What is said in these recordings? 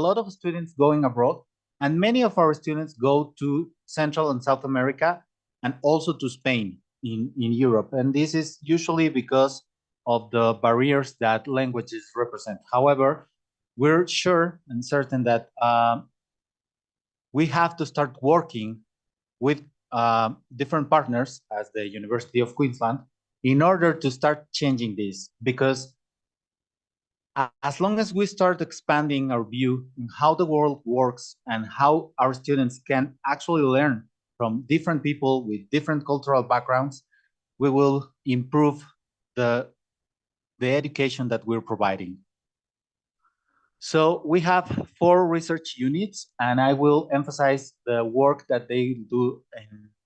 lot of students going abroad, and many of our students go to Central and South America and also to Spain in Europe. And this is usually because of the barriers that languages represent. However, we're sure and certain that we have to start working with different partners as the University of Queensland in order to start changing this, because as long as we start expanding our view in how the world works and how our students can actually learn from different people with different cultural backgrounds, we will improve the education that we're providing. So we have 4 research units, and I will emphasize the work that they do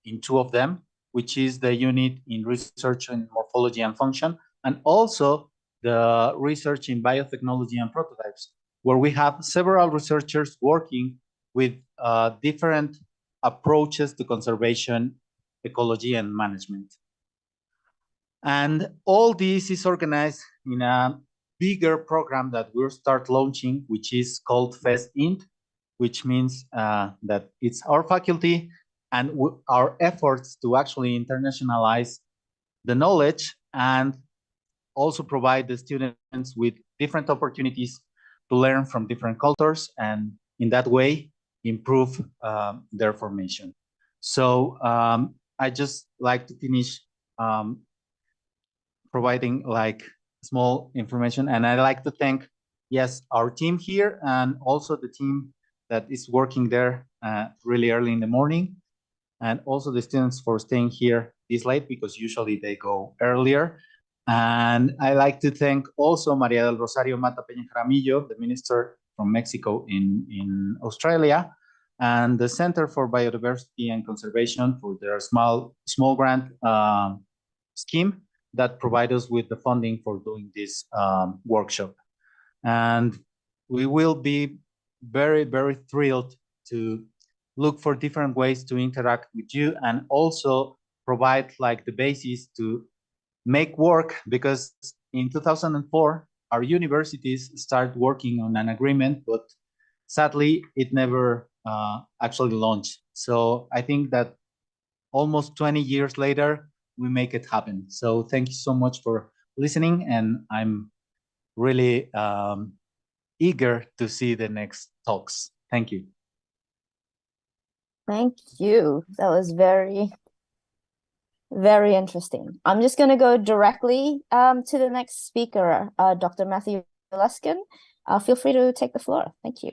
in 2 of them, which is the unit in research in morphology and function, and also the research in biotechnology and prototypes, where we have several researchers working with different approaches to conservation, ecology, and management. And all this is organized in a bigger program that we'll start launching, which is called FEST-INT, which means that it's our faculty and our efforts to actually internationalize the knowledge and also provide the students with different opportunities to learn from different cultures, and in that way improve their formation. So I just like to finish providing like small information, and I like to thank, yes, our team here and also the team that is working there really early in the morning, and also the students for staying here this late, because usually they go earlier. And I like to thank also María del Rosario Mata Peña Jaramillo, the minister from Mexico in Australia, and the Center for Biodiversity and Conservation for their small grant scheme that provide us with the funding for doing this workshop. And we will be very, very thrilled to look for different ways to interact with you and also provide like the basis to make work, because in 2004, our universities started working on an agreement, but sadly, it never actually launched. So I think that almost 20 years later, we make it happen. So thank you so much for listening, and I'm really eager to see the next talks. Thank you. Thank you. That was very, very interesting. I'm just going to go directly to the next speaker, Dr. Matthew Luskin. Feel free to take the floor. Thank you.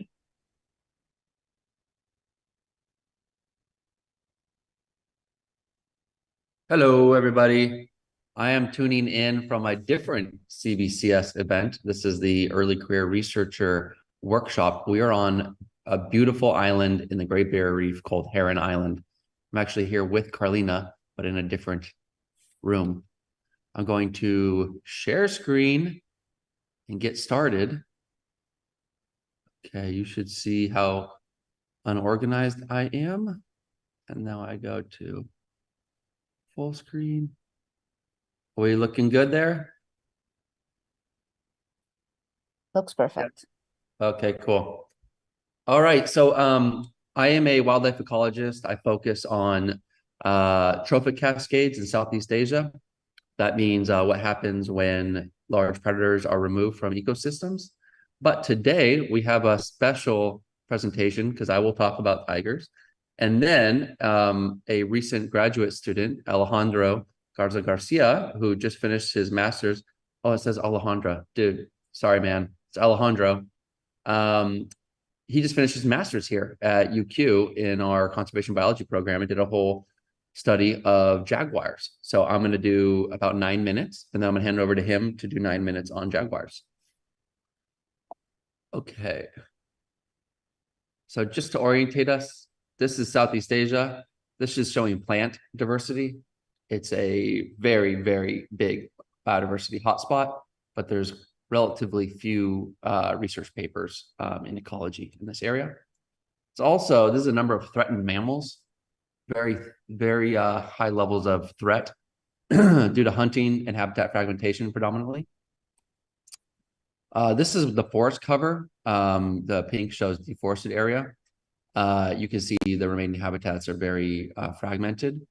Hello, everybody. I am tuning in from a different CBCS event. This is the Early Career Researcher Workshop. We are on a beautiful island in the Great Barrier Reef called Heron Island. I'm actually here with Carlina, but in a different room. I'm going to share screen and get started. Okay, you should see how unorganized I am. And now I go to full screen. Are we looking good there? Looks perfect. Okay, cool. All right, so I am a wildlife ecologist. I focus on trophic cascades in Southeast Asia. That means what happens when large predators are removed from ecosystems. But today we have a special presentation because I will talk about tigers. And then a recent graduate student, Alejandro Garza Garcia, who just finished his master's. Oh, it says Alejandra. Dude, sorry, man. It's Alejandro. He just finished his master's here at UQ in our conservation biology program and did a whole study of jaguars. So I'm going to do about 9 minutes, and then I'm going to hand it over to him to do 9 minutes on jaguars. Okay. So just to orientate us, this is Southeast Asia. This is showing plant diversity. It's a very, very big biodiversity hotspot, but there's relatively few research papers in ecology in this area. It's also, this is a number of threatened mammals, very, very high levels of threat due to hunting and habitat fragmentation predominantly. This is the forest cover. The pink shows deforested area. You can see the remaining habitats are very fragmented.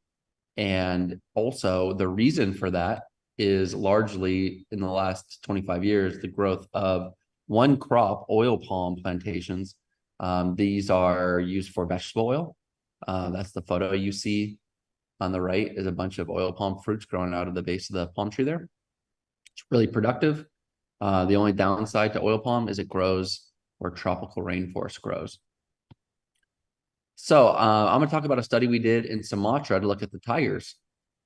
And also the reason for that is largely in the last 25 years, the growth of one crop, oil palm plantations. These are used for vegetable oil. That's the photo you see on the right is a bunch of oil palm fruits growing out of the base of the palm tree there. It's really productive. The only downside to oil palm is it grows where tropical rainforest grows. So I'm going to talk about a study we did in Sumatra to look at the tigers.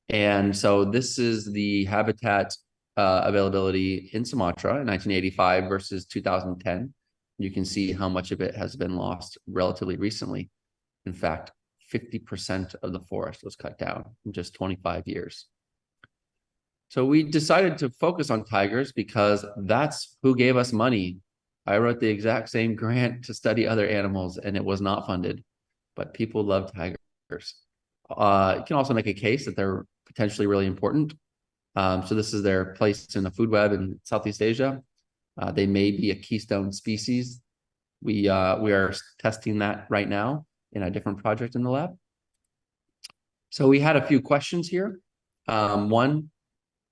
And so this is the habitat availability in Sumatra in 1985 versus 2010. You can see how much of it has been lost relatively recently. In fact, 50% of the forest was cut down in just 25 years. So we decided to focus on tigers because that's who gave us money. I wrote the exact same grant to study other animals and it was not funded, but people love tigers. You can also make a case that they're potentially really important. So this is their place in the food web in Southeast Asia. They may be a keystone species. We are testing that right now in a different project in the lab. So we had a few questions here. One,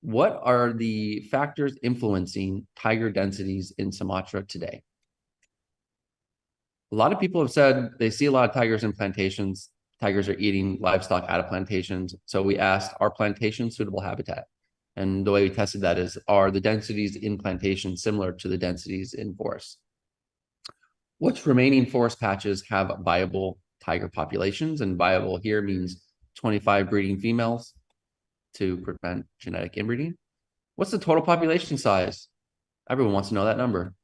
what are the factors influencing tiger densities in Sumatra today? A lot of people have said they see a lot of tigers in plantations. Tigers are eating livestock out of plantations. So we asked, are plantations suitable habitat? And the way we tested that is, are the densities in plantations similar to the densities in forests? Which remaining forest patches have viable tiger populations? And viable here means 25 breeding females to prevent genetic inbreeding. What's the total population size? Everyone wants to know that number.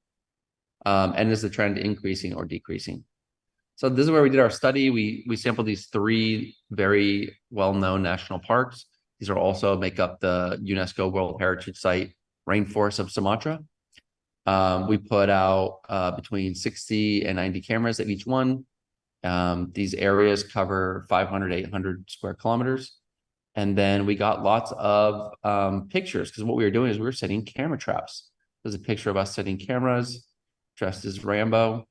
And is the trend increasing or decreasing? So this is where we did our study. We sampled these 3 very well-known national parks. These are also make up the UNESCO World Heritage Site Rainforest of Sumatra. We put out between 60 and 90 cameras at each one. These areas cover 500, 800 square kilometers. And then we got lots of pictures because what we were doing is we were setting camera traps. There's a picture of us setting cameras dressed as Rambo.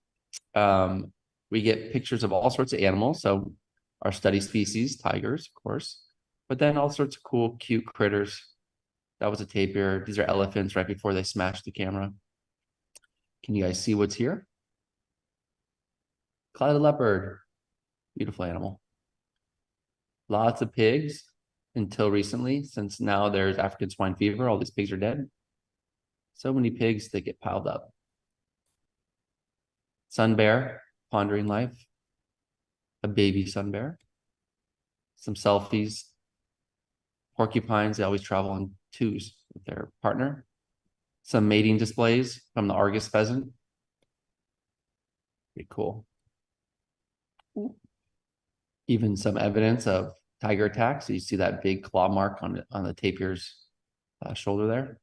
We get pictures of all sorts of animals. So our study species, tigers, of course, but then all sorts of cool, cute critters. That was a tapir. These are elephants right before they smashed the camera. Can you guys see what's here? Clouded leopard, beautiful animal. Lots of pigs until recently, since now there's African swine fever, all these pigs are dead. So many pigs, they get piled up. Sun bear, pondering life. A baby sun bear. Some selfies. Porcupines, they always travel in 2s with their partner. Some mating displays from the Argus pheasant. Pretty cool. Even some evidence of tiger attacks. So you see that big claw mark on the tapir's shoulder there.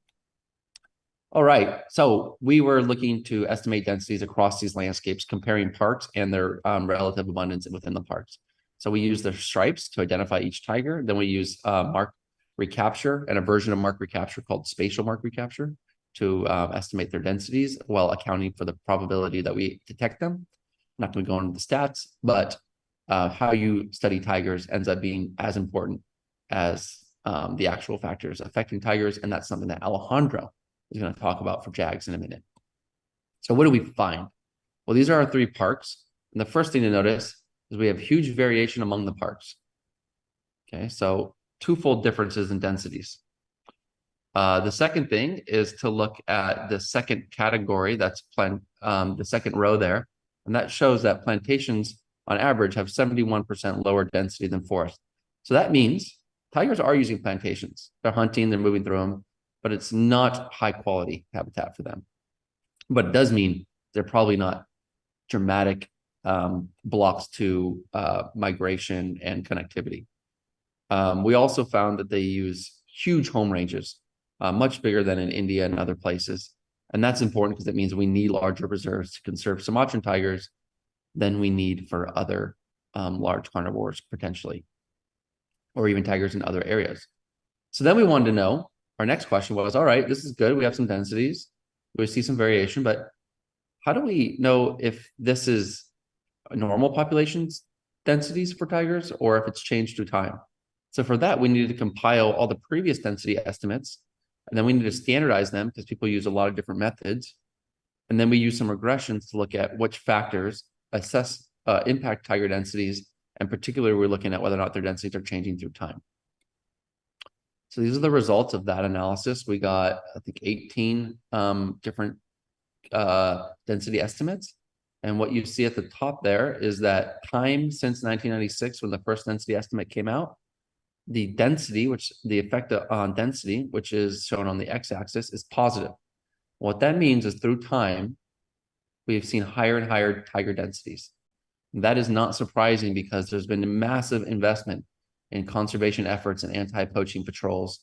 All right, so we were looking to estimate densities across these landscapes, comparing parks and their relative abundance within the parks. So we use the stripes to identify each tiger. Then we use mark recapture and a version of mark recapture called spatial mark recapture to estimate their densities while accounting for the probability that we detect them. I'm not going to go into the stats, but how you study tigers ends up being as important as the actual factors affecting tigers. And that's something that Alejandro is going to talk about for JAGS in a minute. So what do we find? Well, these are our 3 parks. And the first thing to notice is we have huge variation among the parks. Okay, so twofold differences in densities. The second thing is to look at the second category, that's the second row there. And that shows that plantations on average have 71% lower density than forest. So that means tigers are using plantations. They're hunting, they're moving through them, but it's not high quality habitat for them. But it does mean they're probably not dramatic blocks to migration and connectivity. We also found that they use huge home ranges, much bigger than in India and other places. And that's important because it means we need larger reserves to conserve Sumatran tigers than we need for other large carnivores potentially, or even tigers in other areas. So then we wanted to know, our next question was, all right, this is good. We have some densities. We see some variation, but how do we know if this is normal populations densities for tigers or if it's changed through time? So for that, we needed to compile all the previous density estimates, and then we need to standardize them because people use a lot of different methods. And then we use some regressions to look at which factors assess impact tiger densities, and particularly we're looking at whether or not their densities are changing through time. So these are the results of that analysis. We got, I think, 18 different density estimates. And what you see at the top there is that time since 1996, when the first density estimate came out, the density, which the effect on density, which is shown on the x-axis, is positive. What that means is through time, we've seen higher and higher tiger densities. And that is not surprising because there's been a massive investment in conservation efforts and anti-poaching patrols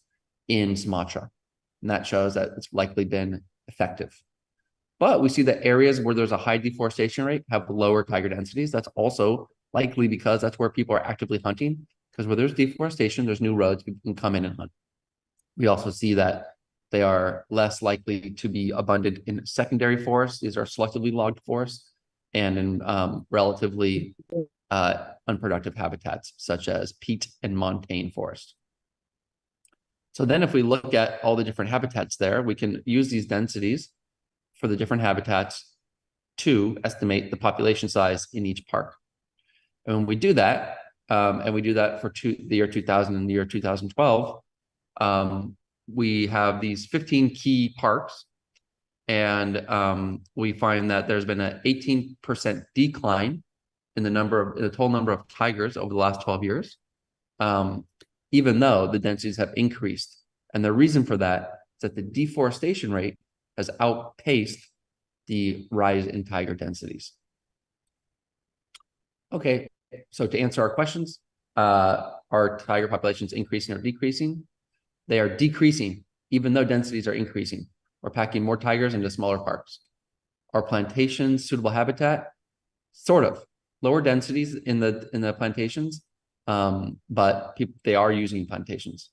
in Sumatra. And that shows that it's likely been effective. But we see that areas where there's a high deforestation rate have lower tiger densities. That's also likely because that's where people are actively hunting, because where there's deforestation, there's new roads, people can come in and hunt. We also see that they are less likely to be abundant in secondary forests. These are selectively logged forests, and in relatively unproductive habitats, such as peat and montane forest. So then if we look at all the different habitats there, we can use these densities for the different habitats to estimate the population size in each park. And when we do that, and we do that for the year 2000 and the year 2012, we have these 15 key parks, and we find that there's been an 18% decline in the total number of tigers over the last 12 years, even though the densities have increased. And the reason for that is that the deforestation rate has outpaced the rise in tiger densities. Okay, so to answer our questions, are tiger populations increasing or decreasing? They are decreasing, even though densities are increasing. We're packing more tigers into smaller parks. Are plantations suitable habitat? Sort of. Lower densities in the plantations, but they are using plantations.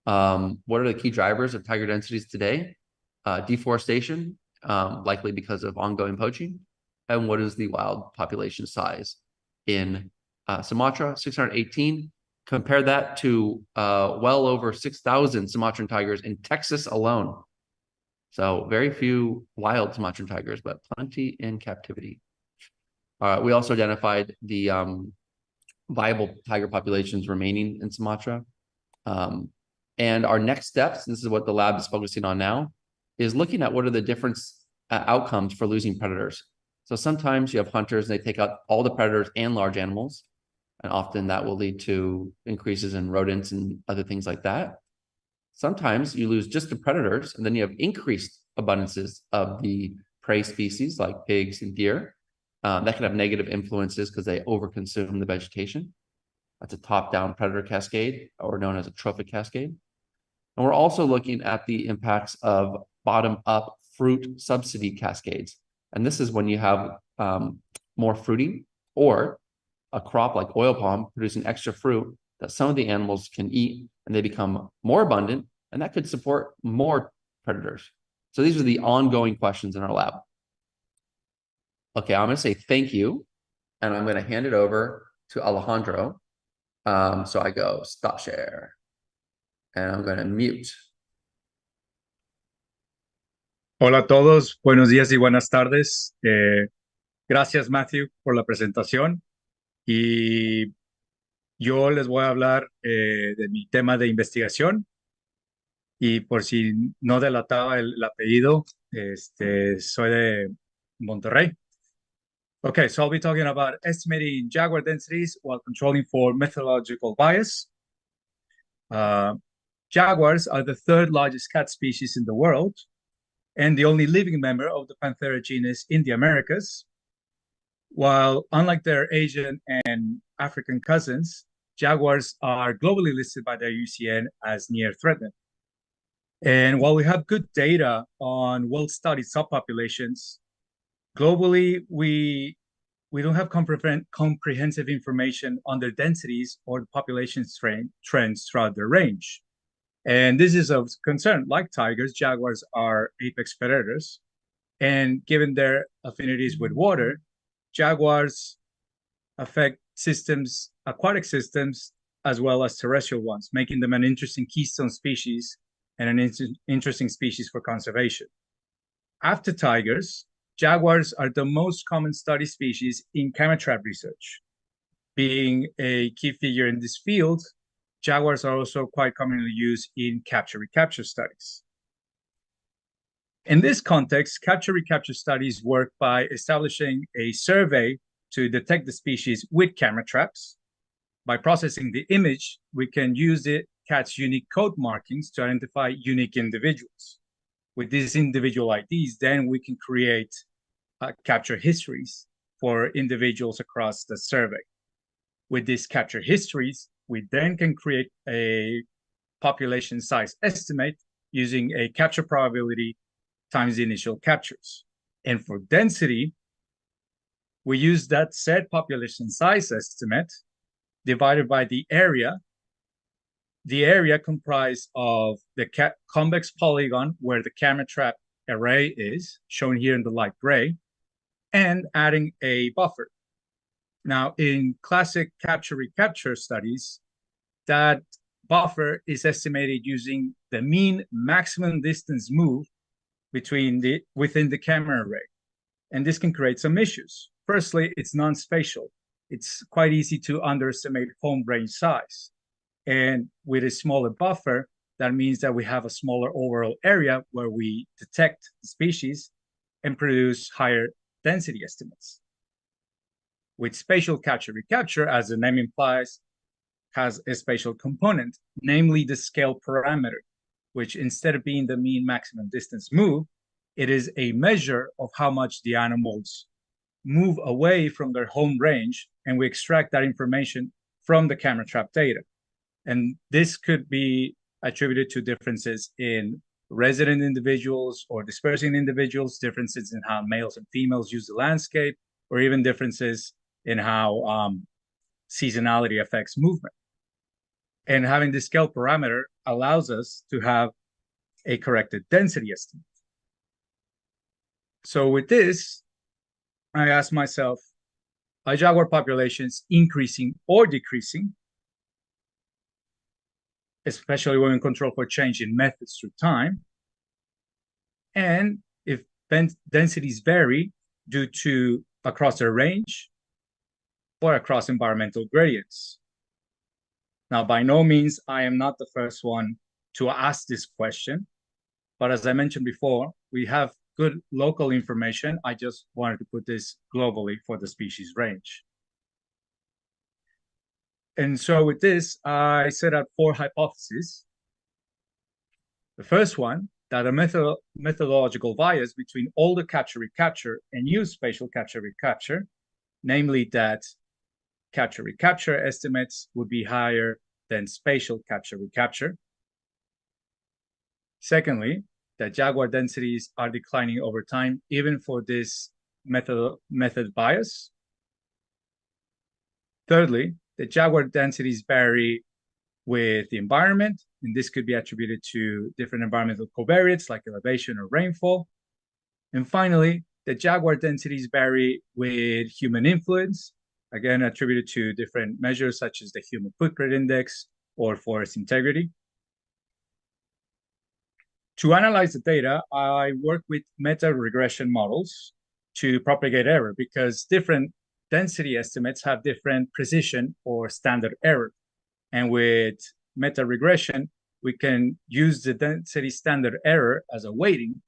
What are the key drivers of tiger densities today? Deforestation, likely because of ongoing poaching. And what is the wild population size in Sumatra? 618. Compare that to well over 6,000 Sumatran tigers in Texas alone. So very few wild Sumatran tigers, but plenty in captivity. We also identified the viable tiger populations remaining in Sumatra. And our next steps, this is what the lab is focusing on now, is looking at what are the different outcomes for losing predators. So sometimes you have hunters, and they take out all the predators and large animals, and often that will lead to increases in rodents and other things like that. Sometimes you lose just the predators, and then you have increased abundances of the prey species like pigs and deer. That can have negative influences because they overconsume the vegetation. That's a top-down predator cascade, or known as a trophic cascade. And we're also looking at the impacts of bottom-up fruit subsidy cascades. And this is when you have more fruiting, or a crop like oil palm producing extra fruit that some of the animals can eat, and they become more abundant, and that could support more predators. So these are the ongoing questions in our lab. Okay, I'm going to say thank you, and I'm going to hand it over to Alejandro. So I go stop share, and I'm going to mute. Hola a todos, buenos días y buenas tardes. Gracias, Matthew, por la presentación. Y yo les voy a hablar de mi tema de investigación. Y por si no delataba el apellido, soy de Monterrey. Okay, so I'll be talking about estimating jaguar densities while controlling for methodological bias. Jaguars are the third largest cat species in the world, and the only living member of the Panthera genus in the Americas. While unlike their Asian and African cousins, jaguars are globally listed by their UCN as near threatened. And while we have good data on well-studied subpopulations, globally, we don't have comprehensive information on their densities or the population trends throughout their range. And this is of concern. Like tigers, jaguars are apex predators. And given their affinities with water, jaguars affect systems, aquatic systems, as well as terrestrial ones, making them an interesting keystone species and an interesting species for conservation. After tigers, jaguars are the most common study species in camera trap research. Being a key figure in this field, jaguars are also quite commonly used in capture-recapture studies. In this context, capture-recapture studies work by establishing a survey to detect the species with camera traps. By processing the image, we can use the cat's unique code markings to identify unique individuals. With these individual IDs, then we can create capture histories for individuals across the survey. With these capture histories, we then can create a population size estimate using a capture probability times the initial captures. And for density, we use that said population size estimate divided by the area comprised of the convex polygon where the camera trap array is, shown here in the light gray, and adding a buffer. Now, in classic capture-recapture studies, that buffer is estimated using the mean maximum distance move within the camera array. And this can create some issues. Firstly, it's non-spatial. It's quite easy to underestimate home range size. And with a smaller buffer, that means that we have a smaller overall area where we detect the species and produce higher density estimates. With spatial capture-recapture, as the name implies, has a spatial component, namely the scale parameter, which instead of being the mean maximum distance move, it is a measure of how much the animals move away from their home range, and we extract that information from the camera trap data. And this could be attributed to differences in resident individuals or dispersing individuals, differences in how males and females use the landscape, or even differences in how seasonality affects movement. And having this scale parameter allows us to have a corrected density estimate. So with this, I asked myself, are jaguar populations increasing or decreasing, especially when we control for change in methods through time? And if densities vary due to across their range or across environmental gradients. Now, by no means, I am not the first one to ask this question, but as I mentioned before, we have good local information. I just wanted to put this globally for the species range. And so with this, I set out 4 hypotheses. The first one, that a methodological bias between older capture-recapture and new spatial capture-recapture, namely that capture-recapture estimates would be higher than spatial capture-recapture. Secondly, that jaguar densities are declining over time, even for this method bias. Thirdly, the jaguar densities vary with the environment, and this could be attributed to different environmental covariates like elevation or rainfall. And finally, the jaguar densities vary with human influence, again attributed to different measures such as the human footprint index or forest integrity. To analyze the data, I work with meta-regression models to propagate error, because different density estimates have different precision or standard error. And with meta-regression, we can use the density standard error as a weighting.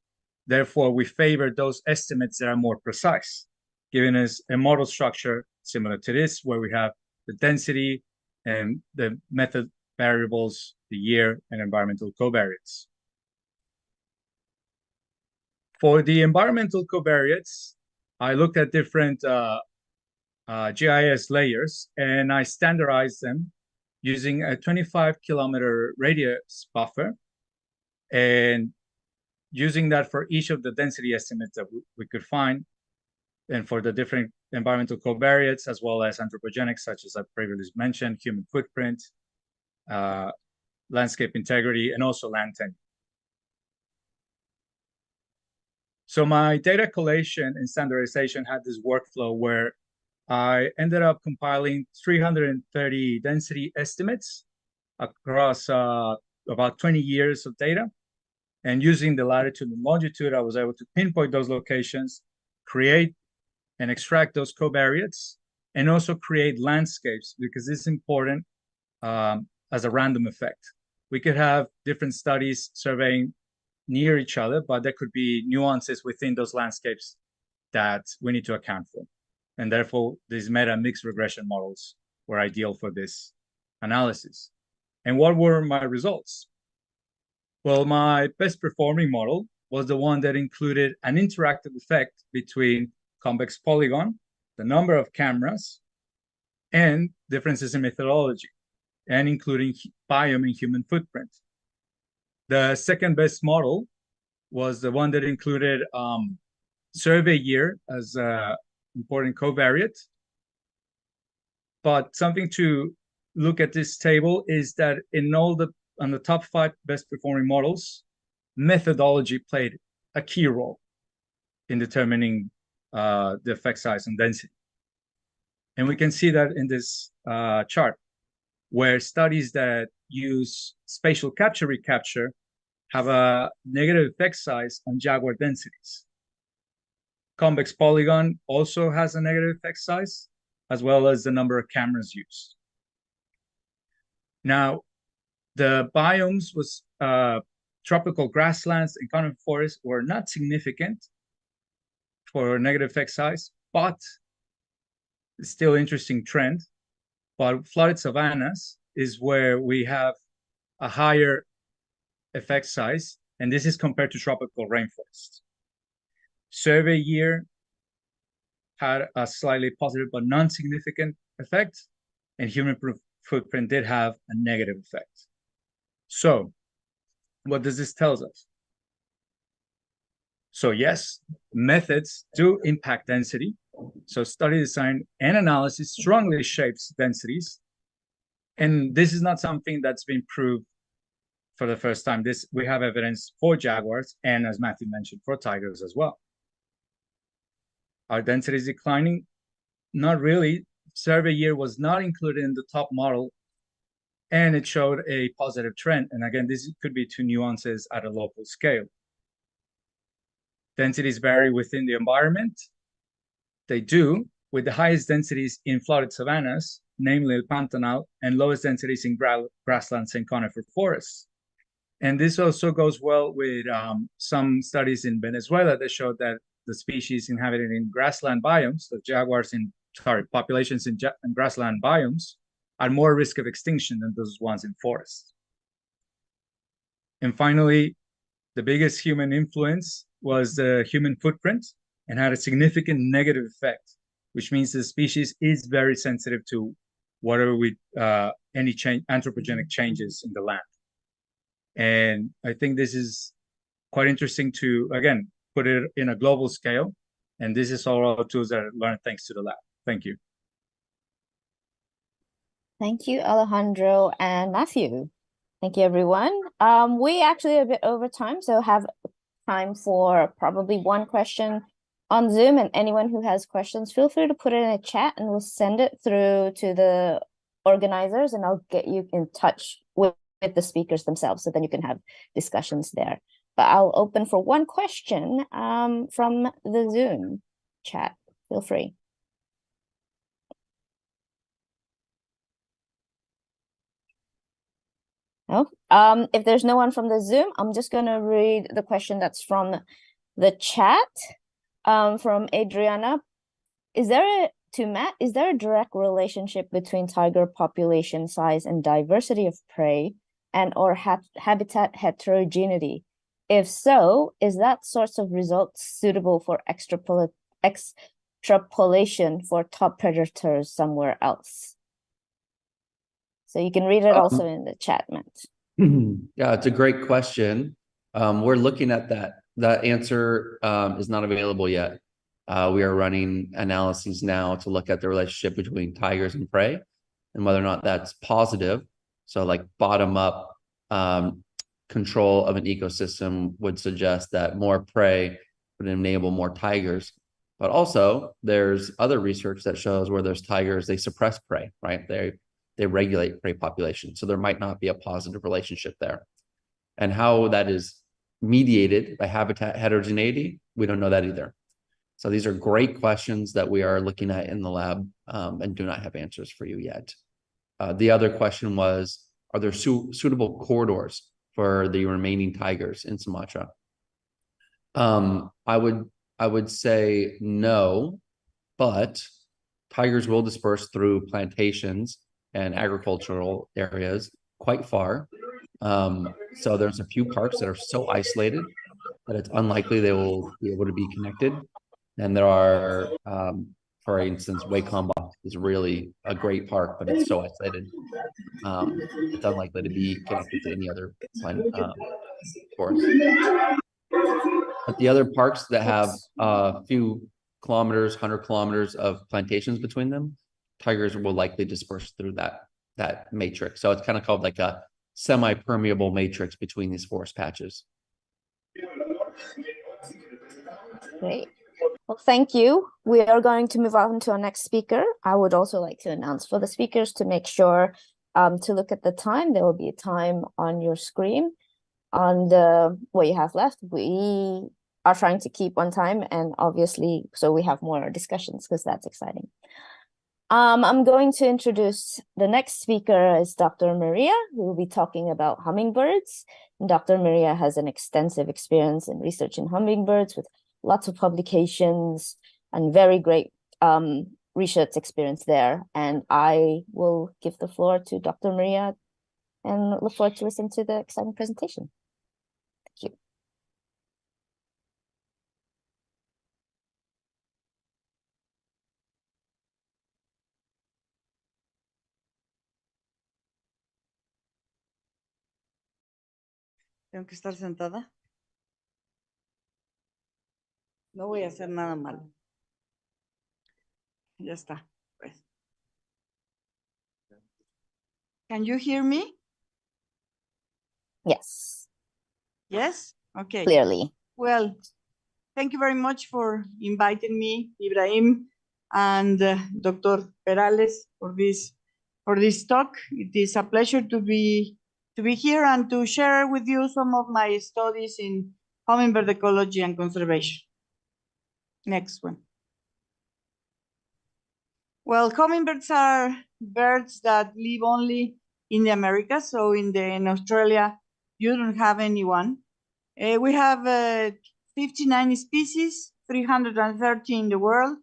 Therefore, we favor those estimates that are more precise, giving us a model structure similar to this, where we have the density and the method variables, the year, and environmental covariates. For the environmental covariates, I looked at different GIS layers, and I standardized them using a 25-kilometer radius buffer, and using that for each of the density estimates that we could find, and for the different environmental covariates, as well as anthropogenic, such as I previously mentioned, human footprint, landscape integrity, and also land tenure. So my data collation and standardization had this workflow where I ended up compiling 330 density estimates across about 20 years of data. And using the latitude and longitude, I was able to pinpoint those locations, create and extract those covariates, and also create landscapes, because this is important as a random effect. We could have different studies surveying near each other, but there could be nuances within those landscapes that we need to account for. And therefore, these meta mixed regression models were ideal for this analysis. And what were my results? Well, my best performing model was the one that included an interactive effect between convex polygon, the number of cameras, and differences in methodology, and including biome and human footprint. The second best model was the one that included survey year as an important covariate. But something to look at this table is that on the top 5 best performing models, methodology played a key role in determining the effect size and density. And we can see that in this chart, where studies that use spatial capture recapture have a negative effect size on jaguar densities. Convex polygon also has a negative effect size, as well as the number of cameras used. Now, the biomes was tropical grasslands and conifer forests were not significant for negative effect size, but it's still an interesting trend. But flooded savannas is where we have a higher effect size, and this is compared to tropical rainforests. Survey year had a slightly positive but non-significant effect, and human footprint did have a negative effect. So what does this tell us? So yes, methods do impact density. So study design and analysis strongly shapes densities. And this is not something that's been proved for the first time. We have evidence for jaguars, and as Matthew mentioned, for tigers as well. Are densities declining? Not really. Survey year was not included in the top model, and it showed a positive trend. And again, this could be 2 nuances at a local scale. Densities vary within the environment. They do, with the highest densities in flooded savannas, namely El Pantanal, and lowest densities in grasslands and conifer forests. And this also goes well with some studies in Venezuela that showed that the species inhabited in grassland biomes, the jaguars populations in grassland biomes, are more at risk of extinction than those ones in forests. And finally, the biggest human influence was the human footprint, and had a significant negative effect, which means the species is very sensitive to whatever any anthropogenic changes in the land. And I think this is quite interesting to, again, put it in a global scale. And this is all tools that I learned thanks to the lab. Thank you. Thank you, Alejandro and Matthew. Thank you, everyone. We actually are a bit over time, so have time for probably one question on Zoom, and anyone who has questions, feel free to put it in a chat and we'll send it through to the organizers, and I'll get you in touch with the speakers themselves, so then you can have discussions there. But I'll open for one question from the Zoom chat. Feel free. Oh, if there's no one from the Zoom, I'm just going to read the question that's from the chat. From Adriana, is there a direct relationship between tiger population size and diversity of prey and or habitat heterogeneity? If so, is that source of results suitable for extrapolation for top predators somewhere else? So you can read it also in the chat, Matt. Yeah, it's a great question. We're looking at that. That answer is not available yet. We are running analyses now to look at the relationship between tigers and prey and whether or not that's positive. So like bottom-up control of an ecosystem would suggest that more prey would enable more tigers. But also there's other research that shows where there's tigers, they suppress prey, right? They regulate prey population. So there might not be a positive relationship there. And how that is mediated by habitat heterogeneity, we don't know that either. So these are great questions that we are looking at in the lab and do not have answers for you yet. The other question was, are there suitable corridors for the remaining tigers in Sumatra? I would say no, but tigers will disperse through plantations and agricultural areas quite far. So there's a few parks that are so isolated that it's unlikely they will be able to be connected. And there are, for instance, Waikamba is really a great park, but it's so isolated. It's unlikely to be connected to any other forest. But the other parks that have a few kilometers, 100 kilometers of plantations between them, tigers will likely disperse through that matrix. So it's kind of called like a semi-permeable matrix between these forest patches. Great. Well, thank you. We are going to move on to our next speaker. I would also like to announce for the speakers to make sure to look at the time. There will be a time on your screen on what you have left. We are trying to keep on time, and obviously, so we have more discussions because that's exciting. I'm going to introduce the next speaker is Dr. Maria, who will be talking about hummingbirds. And Dr. Maria has an extensive experience in research in hummingbirds with lots of publications and very great research experience there. And I will give the floor to Dr. Maria and look forward to listening to the exciting presentation. Thank you. Tengo que estar sentada. No voy a hacer nada malo. Ya está. Pues. Can you hear me? Yes. Yes? Okay. Clearly. Well, thank you very much for inviting me, Hibraim and Dr. Perales, for this talk. It is a pleasure to be here and to share with you some of my studies in hummingbird ecology and conservation. Next one. Well, hummingbirds are birds that live only in the Americas. So in Australia, you don't have anyone. We have 59 species, 330 in the world.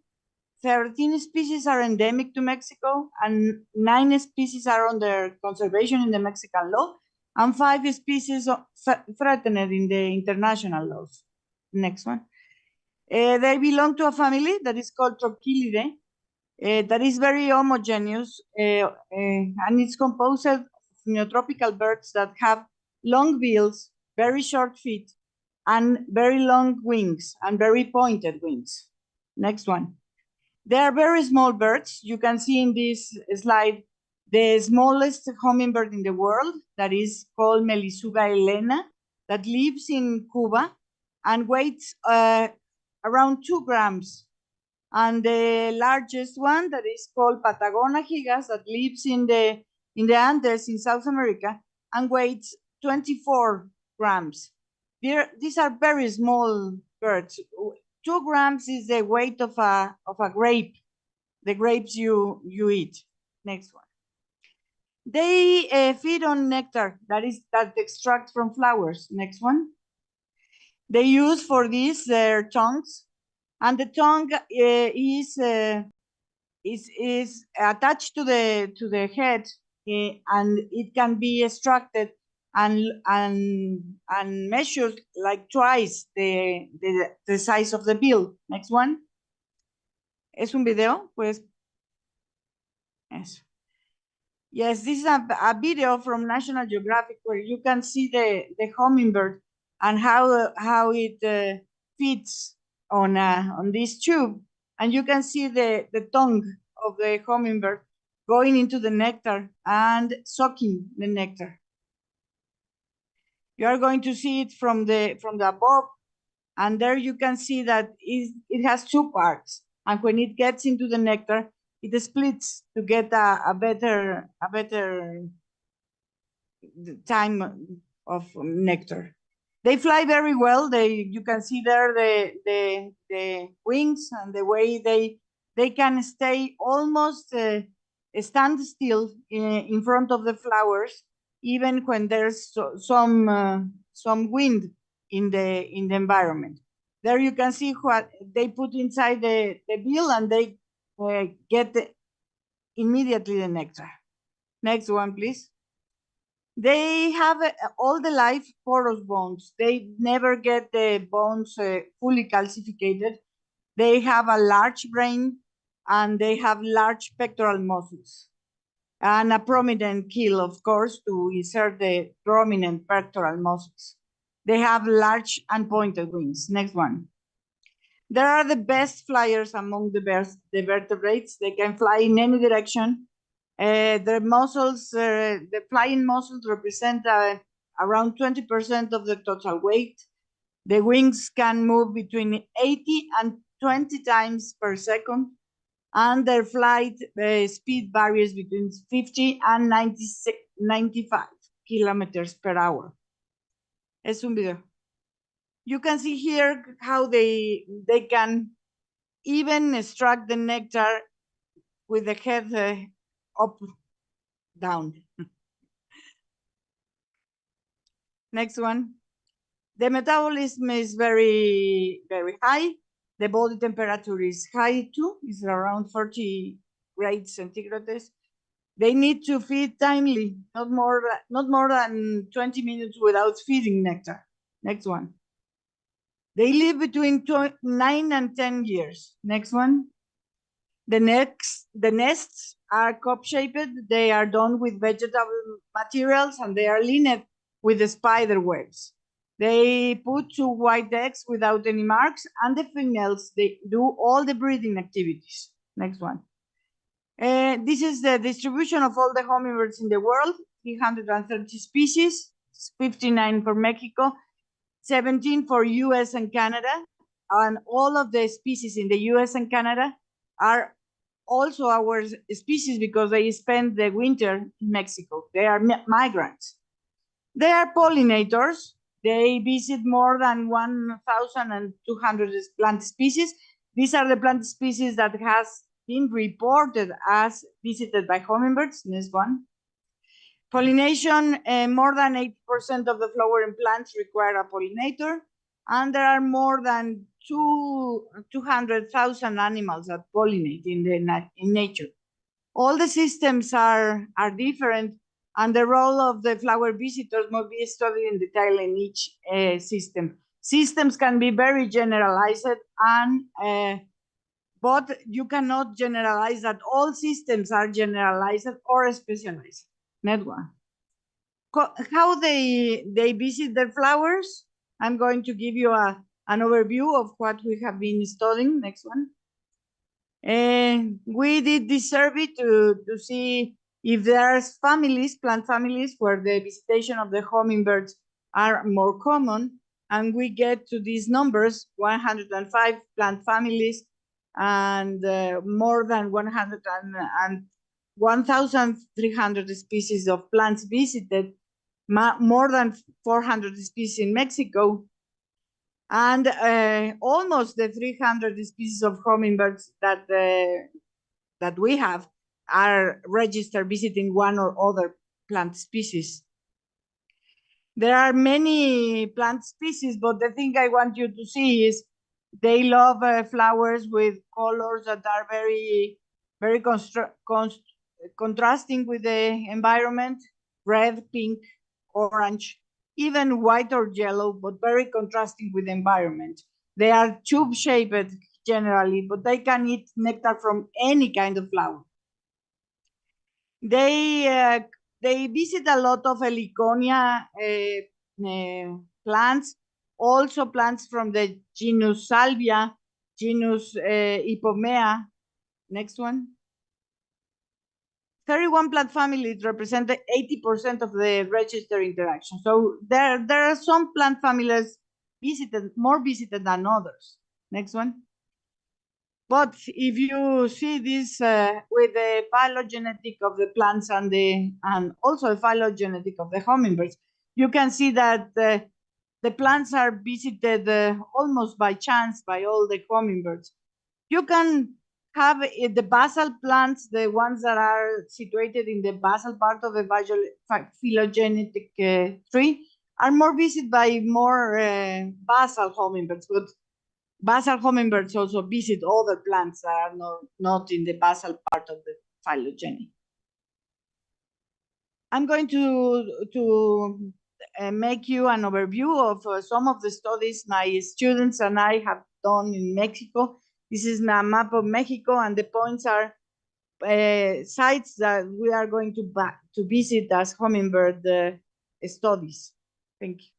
13 species are endemic to Mexico, and 9 species are under conservation in the Mexican law, and 5 species threatened in the international laws. Next one. They belong to a family that is called Trochilidae, that is very homogeneous, and it's composed of neotropical birds that have long bills, very short feet, and very long wings, and very pointed wings. Next one. They are very small birds. You can see in this slide the smallest hummingbird in the world, that is called Melisuga helena, that lives in Cuba and weighs around 2 grams. And the largest one, that is called Patagona gigas, that lives in the Andes in South America and weighs 24 grams. These are very small birds. 2 grams is the weight of a grape, the grapes you eat. Next one. They feed on nectar that extract from flowers. Next one. They use for this their tongues, and the tongue is attached to the head, and it can be extracted and measured like twice the size of the bill. Next one. ¿Es un video? Pues. Eso. Yes, this is a video from National Geographic where you can see the hummingbird and how it feeds on this tube, and you can see the tongue of the hummingbird going into the nectar and sucking the nectar. You are going to see it from the above. And there you can see that it has two parts. And when it gets into the nectar, it splits to get a better time of nectar. They fly very well. You can see there the wings and the way they can stay almost stand still in front of the flowers, even when there's some wind in the environment. There you can see what they put inside the bill, and they get immediately the nectar. Next one, please. They have all the life porous bones. They never get the bones fully calcified. They have a large brain, and they have large pectoral muscles, and a prominent keel, of course, to insert the prominent pectoral muscles. They have large and pointed wings. Next one. They are the best flyers among the vertebrates. They can fly in any direction. The muscles, the flying muscles represent around 20% of the total weight. The wings can move between 80 and 20 times per second, and their flight speed varies between 50 and 95 kilometers per hour. Es un video. You can see here how they can even extract the nectar with the head up, down. Next one. The metabolism is very, very high. The body temperature is high too, it's around 40 grades centigrade. They need to feed timely, not more than 20 minutes without feeding nectar. Next one. They live between 9 and 10 years. Next one. The nests are cup-shaped. They are done with vegetable materials, and they are lined with the spider webs. They put 2 white eggs without any marks, and the females, they do all the breeding activities. Next one. This is the distribution of all the hummingbirds in the world, 330 species, 59 for Mexico, 17 for US and Canada, and all of the species in the US and Canada are also our species because they spend the winter in Mexico. They are migrants. They are pollinators. They visit more than 1,200 plant species. These are the plant species that has been reported as visited by hummingbirds. Next one. Pollination, more than 80% of the flowering plants require a pollinator, and there are more than 200,000 animals that pollinate in nature. All the systems are different, and the role of the flower visitors must be studied in detail in each system. Systems can be very generalized, and but you cannot generalize that all systems are generalized or specialized. Next one. How they visit their flowers. I'm going to give you an overview of what we have been studying. Next one. We did this survey to see if there are families, plant families, where the visitation of the hummingbirds are more common, and we get to these numbers: 105 plant families and more than 1,300 species of plants visited, more than 400 species in Mexico, and almost the 300 species of hummingbirds that we have are registered visiting one or other plant species. There are many plant species, but the thing I want you to see is they love flowers with colors that are very, very contrasting with the environment: red, pink, orange, even white or yellow, but very contrasting with the environment. They are tube-shaped generally, but they can eat nectar from any kind of flower. They visit a lot of Heliconia plants, also plants from the genus Salvia, genus Ipomea. Next one. 31 plant families represent 80% of the registered interaction. So there are some plant families more visited than others. Next one. But if you see this with the phylogenetic of the plants and also the phylogenetic of the hummingbirds, you can see that the plants are visited almost by chance by all the hummingbirds. You can have the basal plants, the ones that are situated in the basal part of the phylogenetic tree, are more visited by more basal hummingbirds, but basal hummingbirds also visit other plants that are not in the basal part of the phylogeny. I'm going to make you an overview of some of the studies my students and I have done in Mexico. This is a map of Mexico, and the points are sites that we are going to visit as hummingbird studies. Thank you.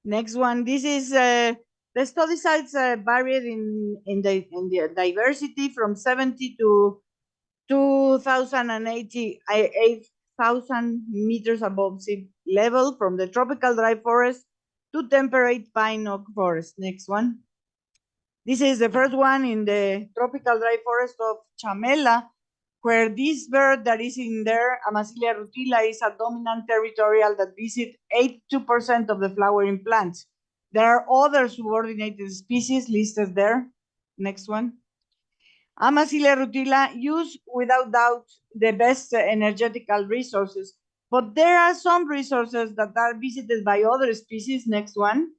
Next one. This is the study sites varied in the diversity from 70 to 2,080 8,000 meters above sea level, from the tropical dry forest to temperate pine oak forest. Next one. This is the first one in the tropical dry forest of Chamela, where this bird that is in there, Amasilia rutila, is a dominant territorial that visits 82% of the flowering plants. There are other subordinated species listed there. Next one. Amasilia rutila use without doubt the best energetical resources, but there are some resources that are visited by other species. Next one.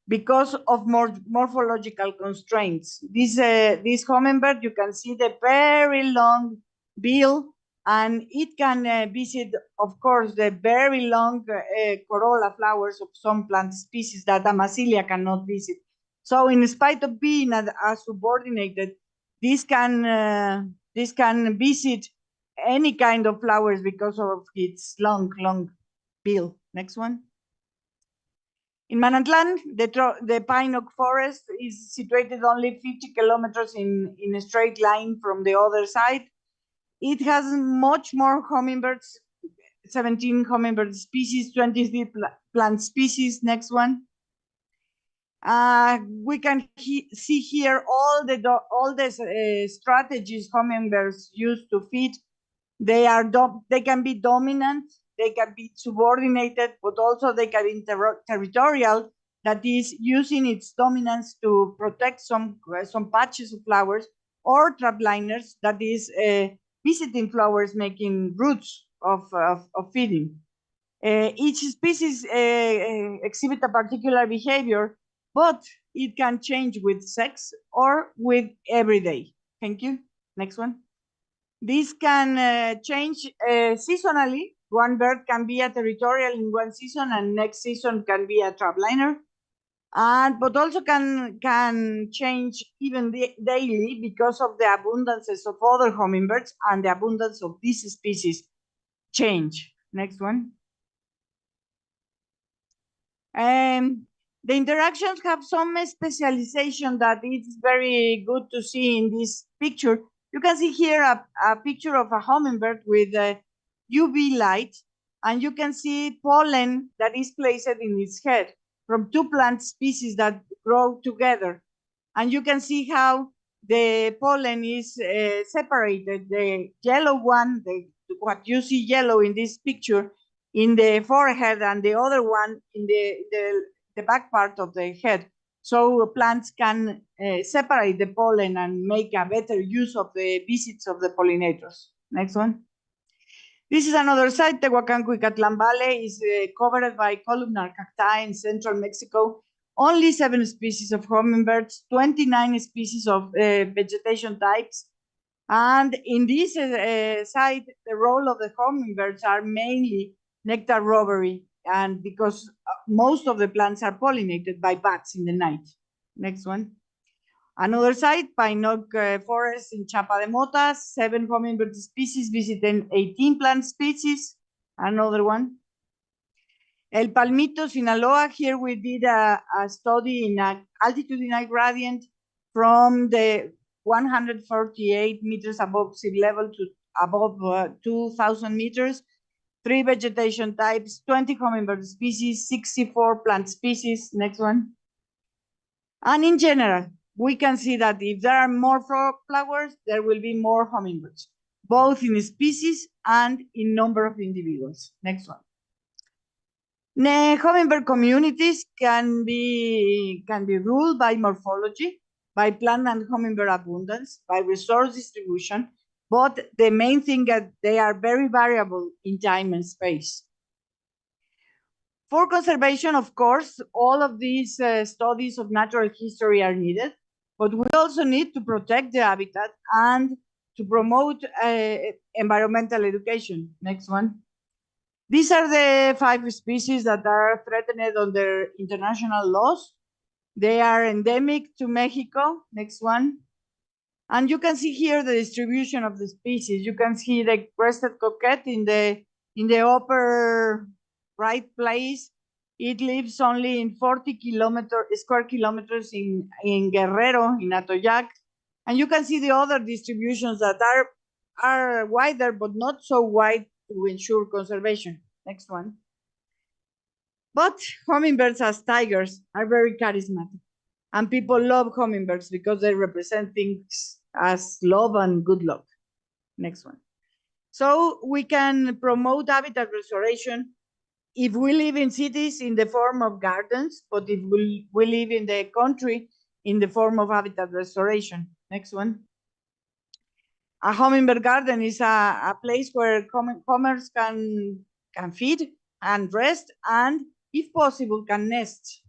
Because of morphological constraints. This hummingbird, you can see the very long bill, and it can visit, of course, the very long corolla flowers of some plant species that Amasilia cannot visit. So in spite of being a subordinated, this can visit any kind of flowers because of its long bill. Next one. In Manantlan, the pine oak forest is situated only 50 kilometers in a straight line from the other side. It has much more hummingbirds, 17 hummingbird species, 23 plant species. Next one. We can see here all the strategies hummingbirds use to feed. They can be dominant, they can be subordinated, but also they can be territorial, that is using its dominance to protect some patches of flowers, or trapliners, that is visiting flowers, making roots of feeding. Each species exhibit a particular behavior, but it can change with sex or with every day. Thank you. Next one. This can change seasonally. One bird can be a territorial in one season, and next season can be a trapliner. But also can change even daily because of the abundances of other hummingbirds and the abundance of this species change. Next one. The interactions have some specialization that is very good to see in this picture. You can see here a picture of a hummingbird with UV light, and you can see pollen that is placed in its head from two plant species that grow together. And you can see how the pollen is separated. The yellow one, what you see yellow in this picture, in the forehead, and the other one in the back part of the head. So plants can separate the pollen and make a better use of the visits of the pollinators. Next one. This is another site. Tehuacán-Cuicatlan Valley is covered by columnar cacti in central Mexico. Only 7 species of hummingbirds, 29 species of vegetation types. And in this site, the role of the hummingbirds are mainly nectar robbery, and because most of the plants are pollinated by bats in the night. Next one. Another site, pine oak forest in Chapa de Mota, 7 hummingbird species visiting 18 plant species. Another one. El Palmito, Sinaloa. Here we did a study in altitudinal gradient from the 148 meters above sea level to above 2,000 meters. 3 vegetation types, 20 hummingbird species, 64 plant species. Next one. And in general, we can see that if there are more flowers, there will be more hummingbirds, both in species and in number of individuals. Next one. Hummingbird communities can be ruled by morphology, by plant and hummingbird abundance, by resource distribution, but the main thing that they are very variable in time and space. For conservation, of course, all of these studies of natural history are needed, but we also need to protect the habitat and to promote environmental education. Next one. These are the 5 species that are threatened under international laws. They are endemic to Mexico. Next one. And you can see here the distribution of the species. You can see the crested coquette in the upper right place. It lives only in 40 square kilometers in Guerrero, in Atoyac. And you can see the other distributions that are wider, but not so wide to ensure conservation. Next one. But hummingbirds as tigers are very charismatic. And people love hummingbirds because they represent things as love and good luck. Next one. So we can promote habitat restoration if we live in cities in the form of gardens, but if we live in the country in the form of habitat restoration. Next one. A hummingbird garden is a place where hummers can feed and rest and, if possible, can nest.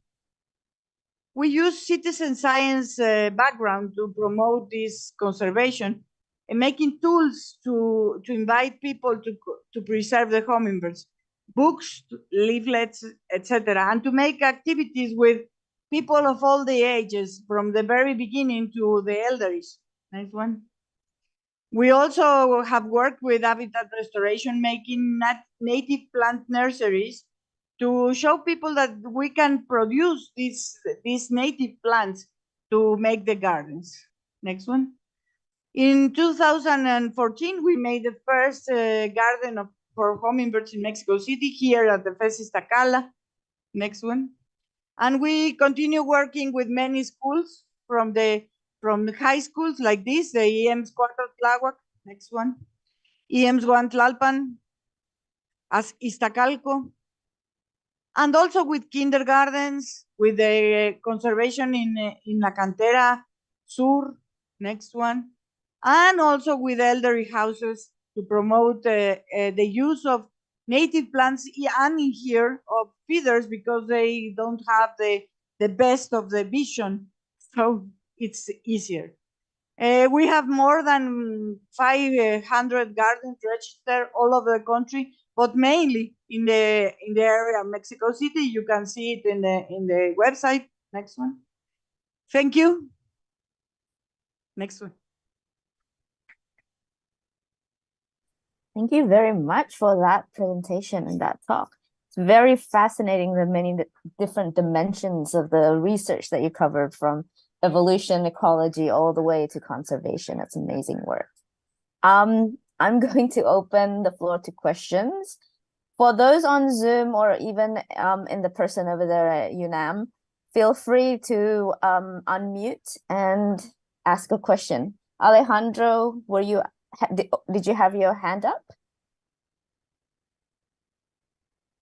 We use citizen science background to promote this conservation and making tools to invite people to preserve the hummingbirds, books, leaflets, etc., and to make activities with people of all the ages, from the very beginning to the elderly. Next one. We also have worked with habitat restoration, making native plant nurseries to show people that we can produce these native plants to make the gardens. Next one. In 2014, we made the first garden for hummingbirds in Mexico City, here at the FES Iztacala. Next one. And we continue working with many schools from the high schools like this, the EMS Cuarto Tláhuac. Next one. EMS 1 Tlalpan, as Iztacalco, and also with kindergartens, with the conservation in La Cantera Sur. Next one. And also with elderly houses to promote the use of native plants and in here of feeders, because they don't have the best of the vision, so it's easier. We have more than 500 gardens registered all over the country, but mainly in the area of Mexico City. You can see it in the website. Next one. Thank you. Next one. Thank you very much for that presentation and that talk. It's very fascinating, the many different dimensions of the research that you covered, from evolution, ecology, all the way to conservation. It's amazing work. I'm going to open the floor to questions. For those on Zoom or even in the person over there at UNAM, feel free to unmute and ask a question. Alejandro, did you have your hand up?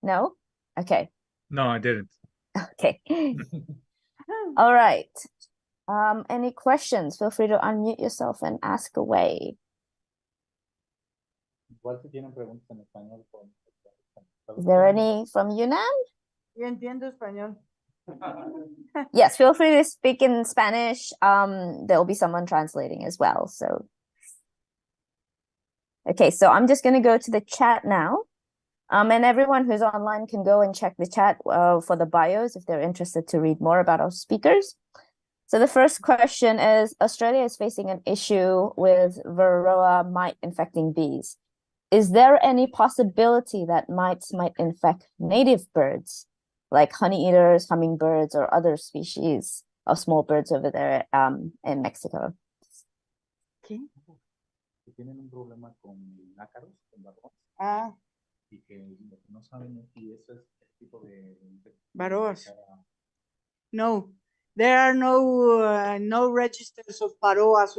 No? Okay. No, I didn't. Okay. All right. Any questions? Feel free to unmute yourself and ask away. Is there any from UNAM? Yo entiendo español. Yes, feel free to speak in Spanish. There'll be someone translating as well. So, okay, so I'm just going to go to the chat now. And everyone who's online can go and check the chat for the bios if they're interested to read more about our speakers. So the first question is, Australia is facing an issue with Varroa mite infecting bees. Is there any possibility that mites might infect native birds, like honey eaters, hummingbirds, or other species of small birds over there in Mexico? Okay. Tienen un problema con ácaros, con varroas. Ah. Y que no saben si eso es el tipo de varroas. No, there are no registers of paroas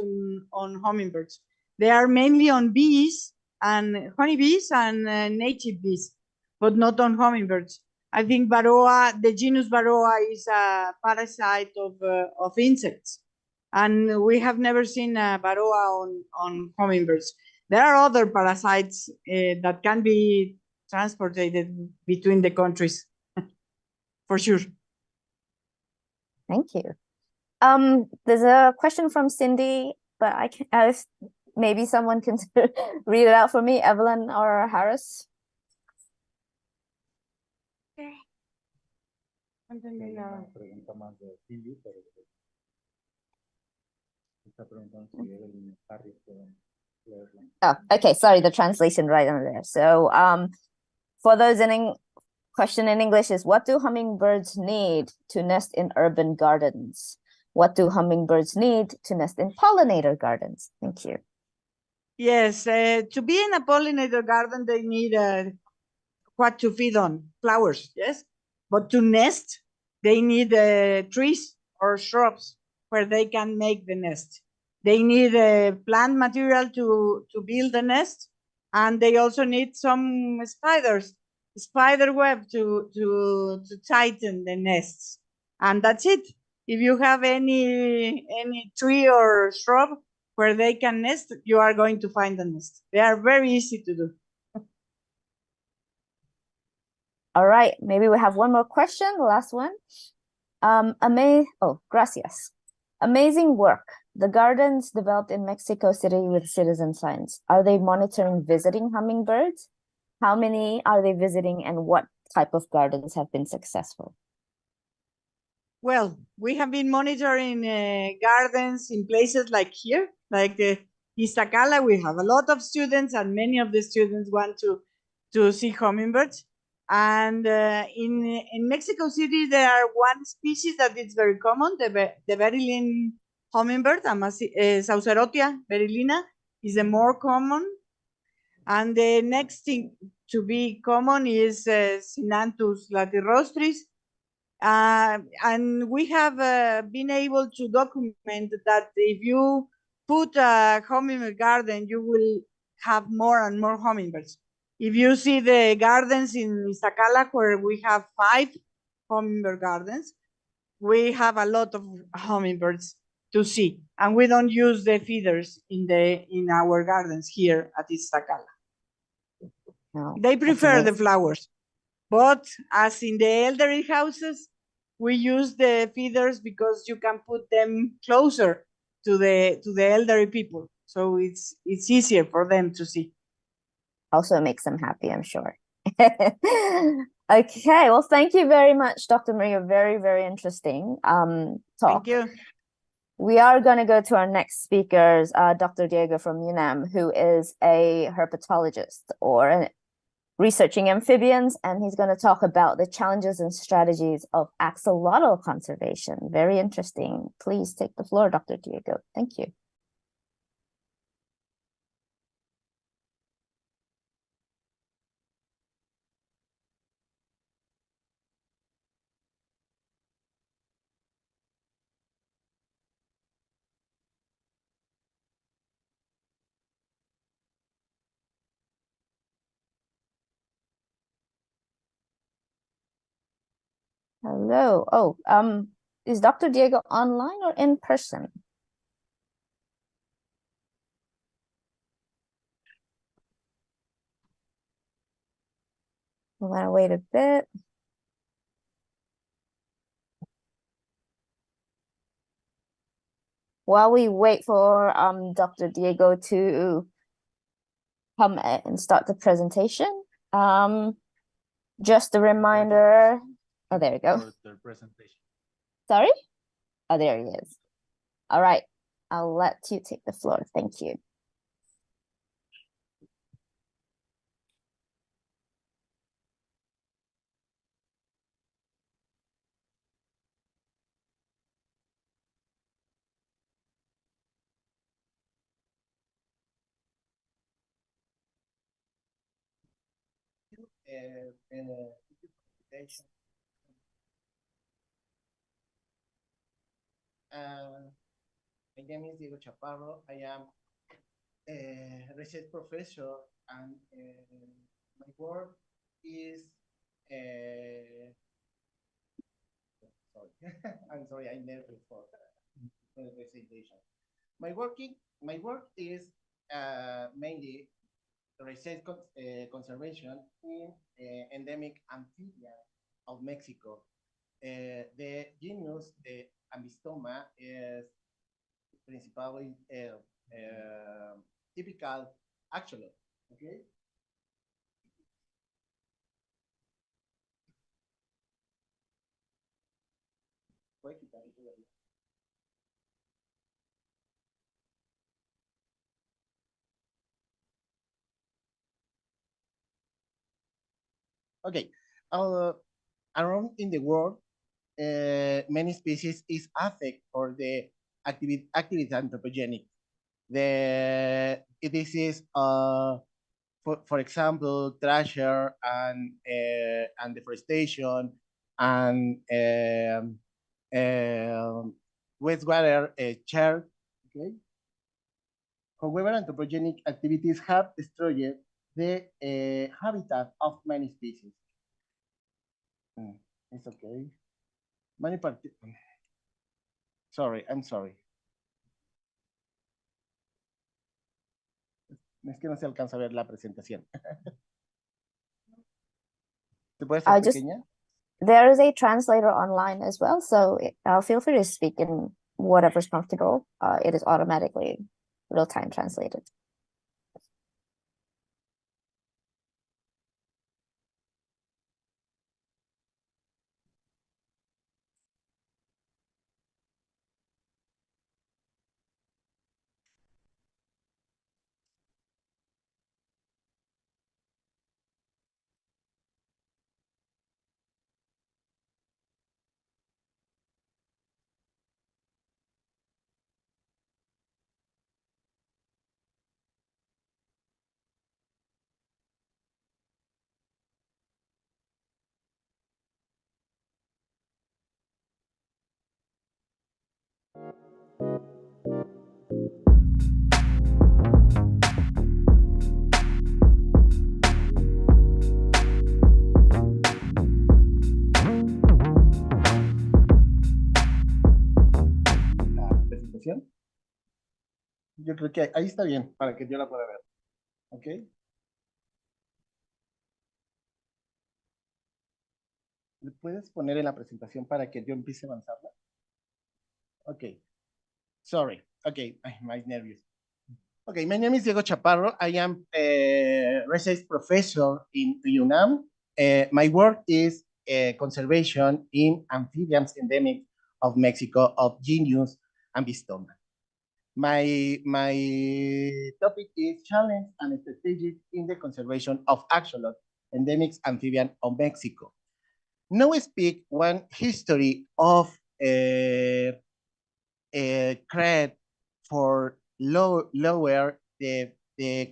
on hummingbirds. They are mainly on bees and honeybees and native bees, but not on hummingbirds. I think varroa, the genus varroa, is a parasite of insects, and we have never seen a varroa on hummingbirds. There are other parasites that can be transported between the countries, for sure. Thank you. There's a question from Cindy, but I can maybe someone can read it out for me, Evelyn or Harris. Oh, okay, sorry, the translation right under there. So for those question in English is, what do hummingbirds need to nest in urban gardens? What do hummingbirds need to nest in pollinator gardens? Thank you. Yes, to be in a pollinator garden, they need what to feed on, flowers, yes? But to nest, they need trees or shrubs where they can make the nest. They need plant material to build the nest, and they also need some spider web to tighten the nests. And that's it. If you have any tree or shrub where they can nest, you are going to find a nest. They are very easy to do. All right, maybe we have one more question, the last one. Gracias. Amazing work. The gardens developed in Mexico City with citizen science. Are they monitoring visiting hummingbirds? How many are they visiting, and what type of gardens have been successful? Well, we have been monitoring gardens in places like here, like the Iztacala. We have a lot of students, and many of the students want to see hummingbirds. And in Mexico City, there are one species that is very common, the Berylline hummingbird, Saucerotia berylina is the more common. And the next thing to be common is Sinanthus latirostris. And we have been able to document that if you put a hummingbird garden, you will have more and more hummingbirds. If you see the gardens in Iztacala, where we have 5 hummingbird gardens, we have a lot of hummingbirds to see, and we don't use the feeders in our gardens here at Iztacala. No, they prefer the flowers, but as in the elderly houses, we use the feeders because you can put them closer to the elderly people, so it's easier for them to see. Also makes them happy, I'm sure. Okay, well, thank you very much, Dr. Maria. Very, very interesting talk. Thank you. We are going to go to our next speakers, Dr. Diego from UNAM, who is a herpetologist or researching amphibians, and he's going to talk about the challenges and strategies of axolotl conservation. Very interesting. Please take the floor, Dr. Diego. Thank you. Hello. Oh, is Dr. Diego online or in person? I'm gonna wait a bit. While we wait for Dr. Diego to come and start the presentation, just a reminder. Oh, there we go. Sorry? Oh, there he is. All right. I'll let you take the floor. Thank you. My name is Diego Chaparro. I am a research professor, and my work is sorry, I'm sorry, I'm nervous for the presentation. My work is mainly research conservation in endemic amphibian of Mexico. The genus the Ambistoma is principally typical axolotl. Okay. Voy a quitar esto de ahí. Okay. Around in the world, many species is affected for the activity anthropogenic. This is for example thrasher and deforestation and wastewater share. Okay. However, anthropogenic activities have destroyed the habitat of many species. It's okay. Many sorry, I'm sorry. Es que no se alcanza a ver la presentación. ¿Se puede hacer pequeña? There is a translator online as well, so feel free to speak in whatever's comfortable. It is automatically real-time translated. Yo creo que ahí está bien para que yo la pueda ver. ¿Ok? ¿Le puedes poner en la presentación para que yo empiece a avanzarla? Ok. Sorry. Okay, I'm nervous. Okay, my name is Diego Chaparro. I am a research professor in UNAM. My work is conservation in amphibians endemic of Mexico of genus Ambistoma. My topic is challenge and strategies in the conservation of axolotl endemic amphibian of Mexico. Now we speak one history of credit for lower the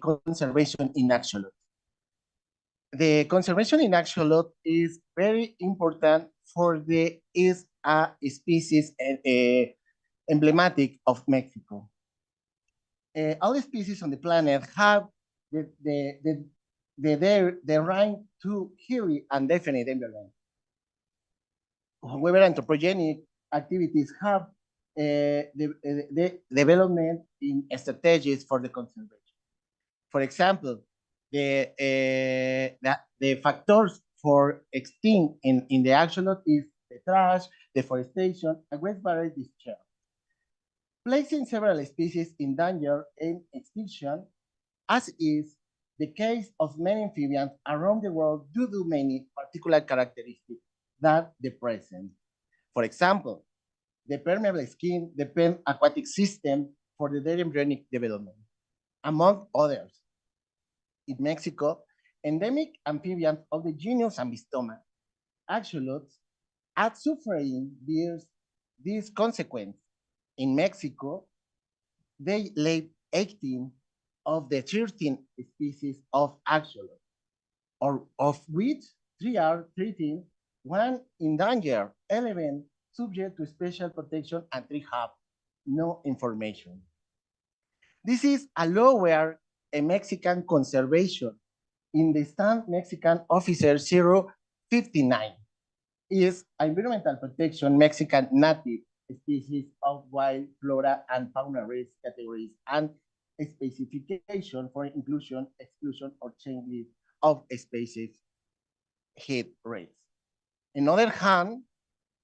conservation in axolotl. The conservation in axolotl is very important for the is a species emblematic of Mexico. All the species on the planet have the right to hairy and definite environment. However, anthropogenic activities have the development in strategies for the conservation. For example, the factors for extinct in the axolotl is the trash, deforestation, and wastewater discharge. Placing several species in danger and extinction, as is the case of many amphibians around the world due to many particular characteristics that the present. For example, the permeable skin depends aquatic system for the their embryonic development, among others. In Mexico, endemic amphibians of the genus Ambistoma, axolotls, are suffering this consequence. In Mexico, they laid 18 of the 13 species of axolotl, or of which 3 are threatened, 1 in danger, 11 subject to special protection and three have no information. This is a lower a Mexican conservation in the stand Mexican officer 059 is environmental protection Mexican native species of wild flora and fauna risk categories and a specification for inclusion, exclusion, or change of species hit rates. On the other hand,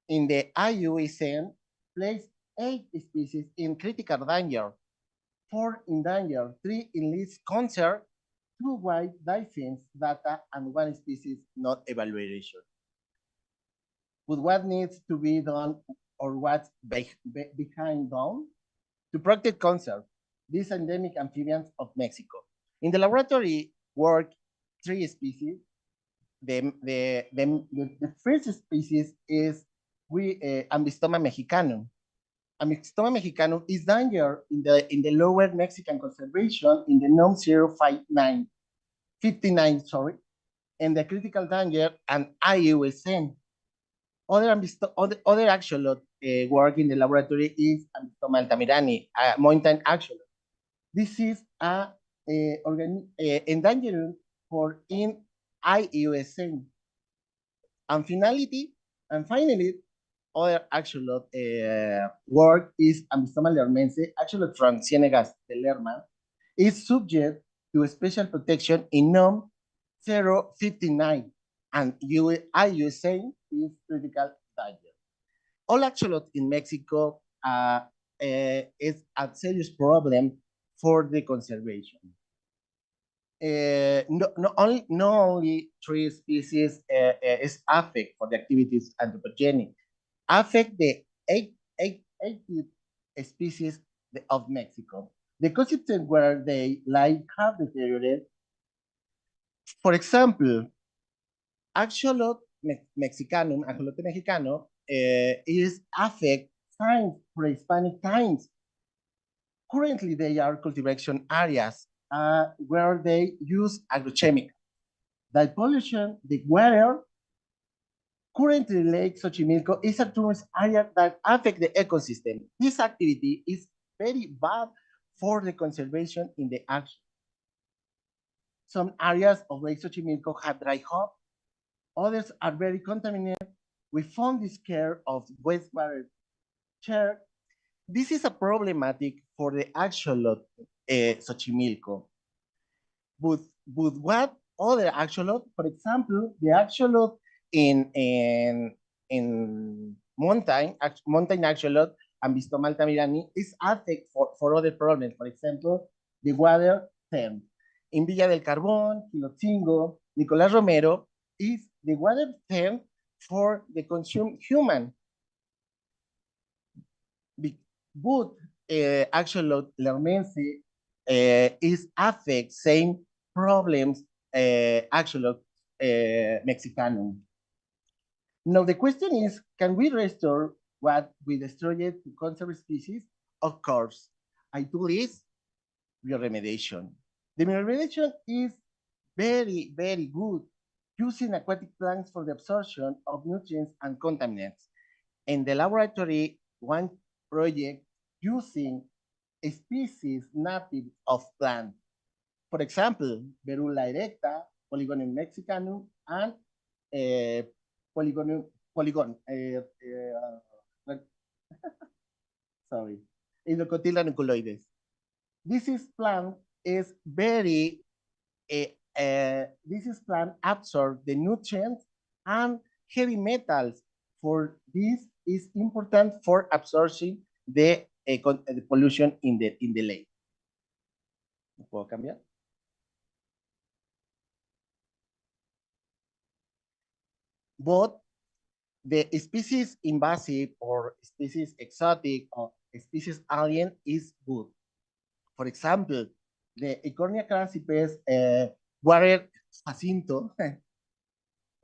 in the IUCN, place 8 species in critical danger, 4 in danger, 3 in least concern, 2 white dolphins data, and 1 species not evaluation. But what needs to be done or what's behind done to protect conserve these endemic amphibians of Mexico? In the laboratory work 3 species. The first species is Ambystoma mexicanum. Ambystoma mexicanum is danger in the lower Mexican conservation in the NOM 059, sorry, and the critical danger and IUCN. Other axolot work in the laboratory is Ambystoma altamirani, a mountain axolot. This is a endangered for in IUCN. And finally, other axolot work is Ambystoma lermense, axolot from Cienegas de Lerma, is subject to special protection in NOM 059, and IUCN is critical danger. All axolot in Mexico is a serious problem for the conservation. Not only 3 species is affect for the activities anthropogenic, affect the 8 species of Mexico. The ecosystem where they live have deteriorated. For example, axolot mexicanum, axolote mexicano, is affect signs for Hispanic times. Currently, they are cultivation areas where they use agrochemicals. The pollution, the water, currently Lake Xochimilco is a tourist area that affects the ecosystem. This activity is very bad for the conservation in the action. Some areas of Lake Xochimilco have dry up, others are very contaminated. We found this care of wastewater share. This is a problematic for the axolot Xochimilco. But what other axolot, for example, the axolot in mountain axolot, Ambystoma altamirani, is affected for other problems. For example, the water term. In Villa del Carbón, Quilotzingo, Nicolás Romero, is the water term for the consumed human. But axolot lermense is affect same problems axolot mexicanum. Now the question is, can we restore what we destroyed to conserve species? Of course, I do this bioremediation. The bioremediation is very, very good, using aquatic plants for the absorption of nutrients and contaminants. In the laboratory, one project using a species native of plants. For example, Berula erecta, Polygonum mexicanum, and Polygon, sorry, Indocotyla nucleoides. This is plant is very, this is plant absorb the nutrients and heavy metals. For this is important for absorbing the pollution in the lake. ¿Puedo cambiar? But the species invasive or species exotic or species alien is good. For example, the Eichhornia crassipes water jacinto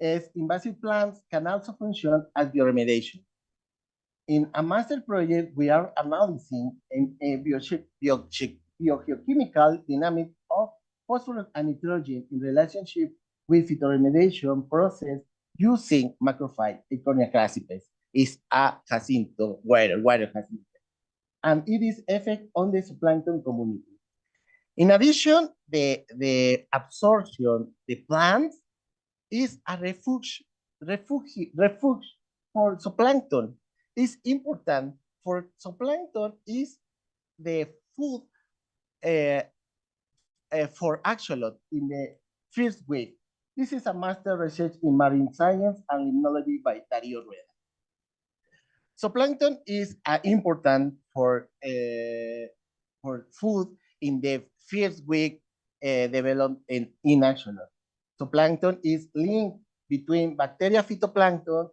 as invasive plants can also function as bioremediation. In a master project, we are analyzing a biogeochemical dynamic of phosphorus and nitrogen in relationship with phytoremediation process using macrophyte Eichhornia crassipes. is a jacinto, water jacinto. And it is effect on the zooplankton community. In addition, the absorption, the plants is a refuge for zooplankton. Is important for zooplankton is the food for axolotl in the first week. This is a master research in marine science and limnology by Darío Rueda. Zooplankton is important for food in the first week developed in axolotl. Zooplankton is linked between bacteria phytoplankton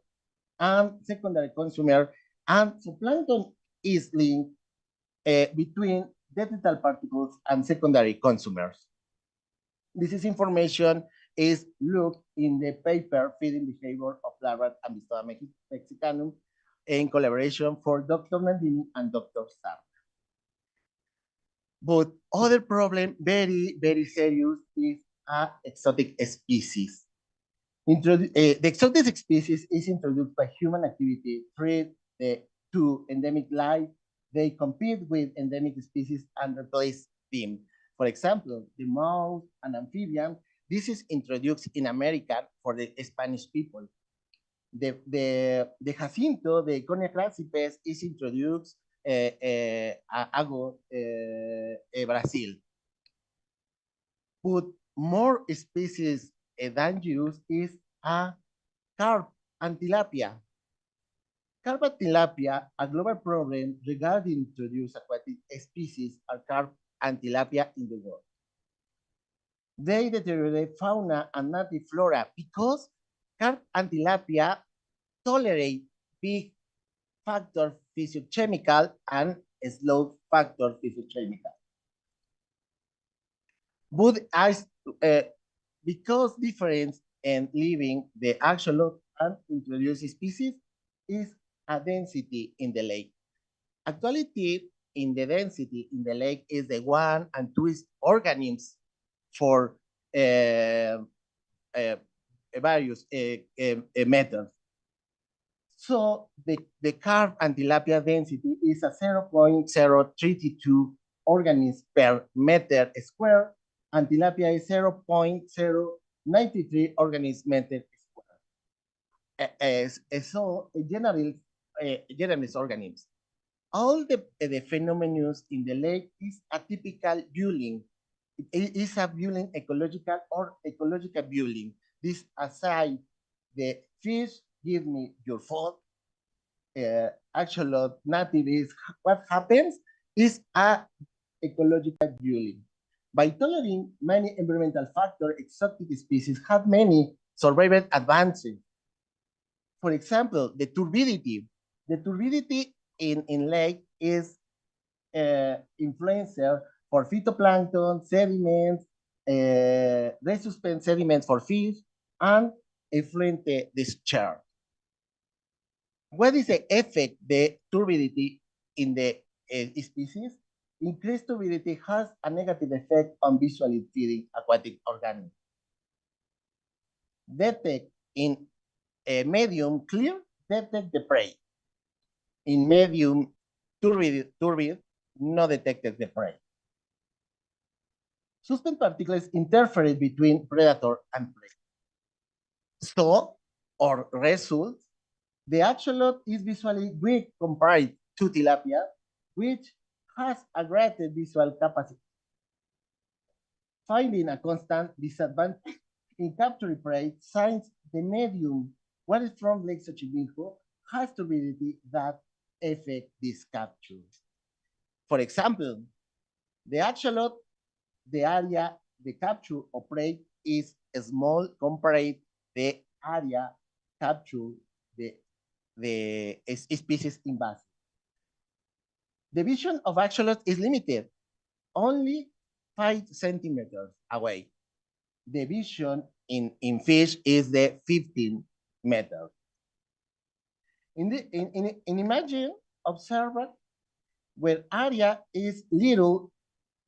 and secondary consumer, and zooplankton is linked between detrital particles and secondary consumers. This is information is looked in the paper Feeding Behavior of Larvae Ambystoma mexicanum in collaboration for Dr. Nandini and Dr. Sarna. But other problem, very, very serious, is exotic species. The exotic species is introduced by human activity to endemic life. They compete with endemic species and replace them. For example, the mouse and amphibian, this is introduced in America for the Spanish people. The jacinto, the Conia crassipes, is introduced Brazil. But more species than used is carp and tilapia. Carp and tilapia, a global problem regarding introduced aquatic species are carp and tilapia in the world. They deteriorate fauna and native flora because carp and tilapia tolerate big factor physiochemical and slow factor physiochemical. But because difference in living the axolotl and introduced species is a density in the lake. Actuality in the density in the lake is the 1 and 2 organisms for various methods. So the carp and tilapia density is a 0.032 organisms per meter square, and tilapia is 0.093 organisms meter square. So generalist organisms. All the phenomena in the lake is a typical bullying. It is a bullying ecological or ecological bullying. This aside, the fish give me your food. Axolotl native is what happens is a ecological bullying. By tolerating many environmental factors, exotic species have many survival advances. For example, the turbidity. The turbidity in lake is influencer for phytoplankton, sediments, resuspend sediments for fish, and effluent discharge. What is the effect the turbidity in the species? Increased turbidity has a negative effect on visually feeding aquatic organisms. Detect in a medium clear, detect the prey. In medium turbid, no detected the prey. Suspend particles interfere between predator and prey. So, or result, the axolotl is visually weak compared to tilapia, which has a greater visual capacity. Finding a constant disadvantage in capturing prey, since the medium, what is from Lake Xochimilco, has turbidity that affect this capture. For example, the axolotl, the area the capture of prey is small compared the area capture the species invasive. The vision of axolotl is limited, only 5 centimeters away. The vision in fish is the 15 meters. In imagine, observe where area is little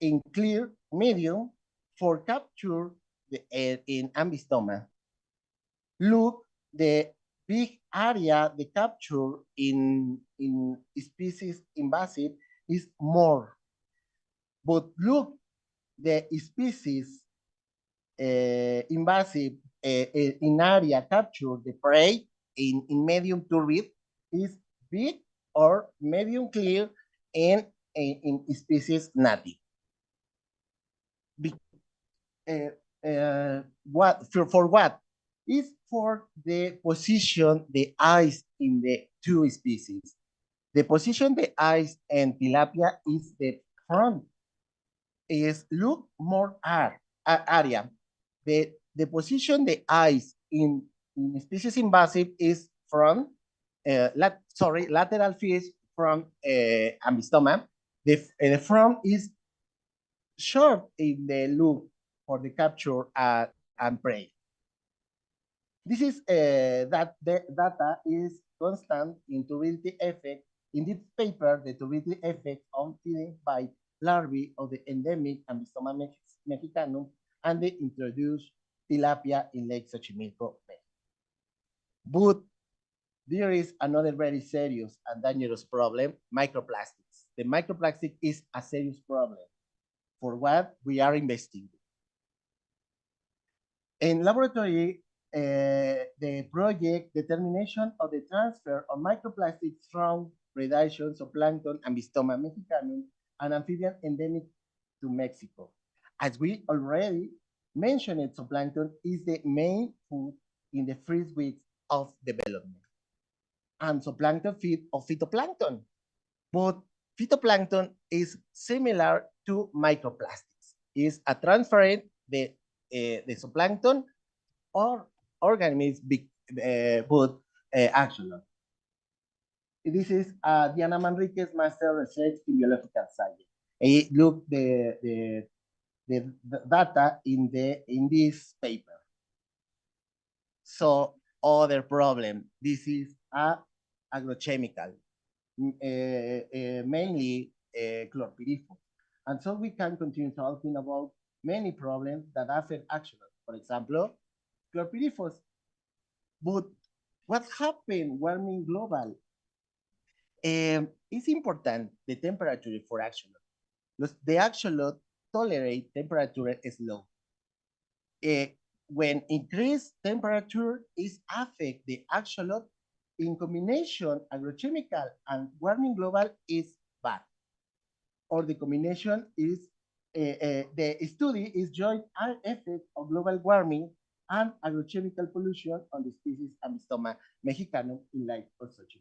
in clear medium for capture the air in ambystoma. Look the big area, the capture in species invasive is more. But look, the species invasive in area capture the prey in medium turbid is big or medium clear and in species native. What for what? Is for the position the eyes in the two species. The position the eyes and tilapia is the front. Is look more area. The position the eyes in species invasive is from lateral fish from ambystoma. The front is short in the loop for the capture and prey. This is that the data is constant in turbidity effect. In this paper, the turbidity effect on feeding by larvae of the endemic Ambystoma mexicanum and the introduced tilapia in Lake Xochimilco Bay. But there is another very serious and dangerous problem, microplastics. The microplastic is a serious problem for what we are investigating. In laboratory, the project determination of the transfer of microplastics from predations of plankton and Ambystoma mexicanum, an amphibian endemic to Mexico. As we already mentioned, zooplankton is the main food in the first weeks of development. And zooplankton feed of phytoplankton. But phytoplankton is similar to microplastics. It's a transferring the zooplankton or organisms but axolotl. This is Diana Manriquez, Master Research in Biological Science. Look the data in this paper. So other problem. This is agrochemical, mainly chlorpyrifos. And so we can continue talking about many problems that affect axolotl. For example, chlorpyrifos. But what happened warming global? It's important the temperature for axolotl. The axolotl tolerate temperature is low. When increased temperature is affect the axolotl in combination agrochemical and warming global is bad. Or the combination is the study is joint effect of global warming and agrochemical pollution on the species Ambystoma mexicanum in Lake Xochimilco.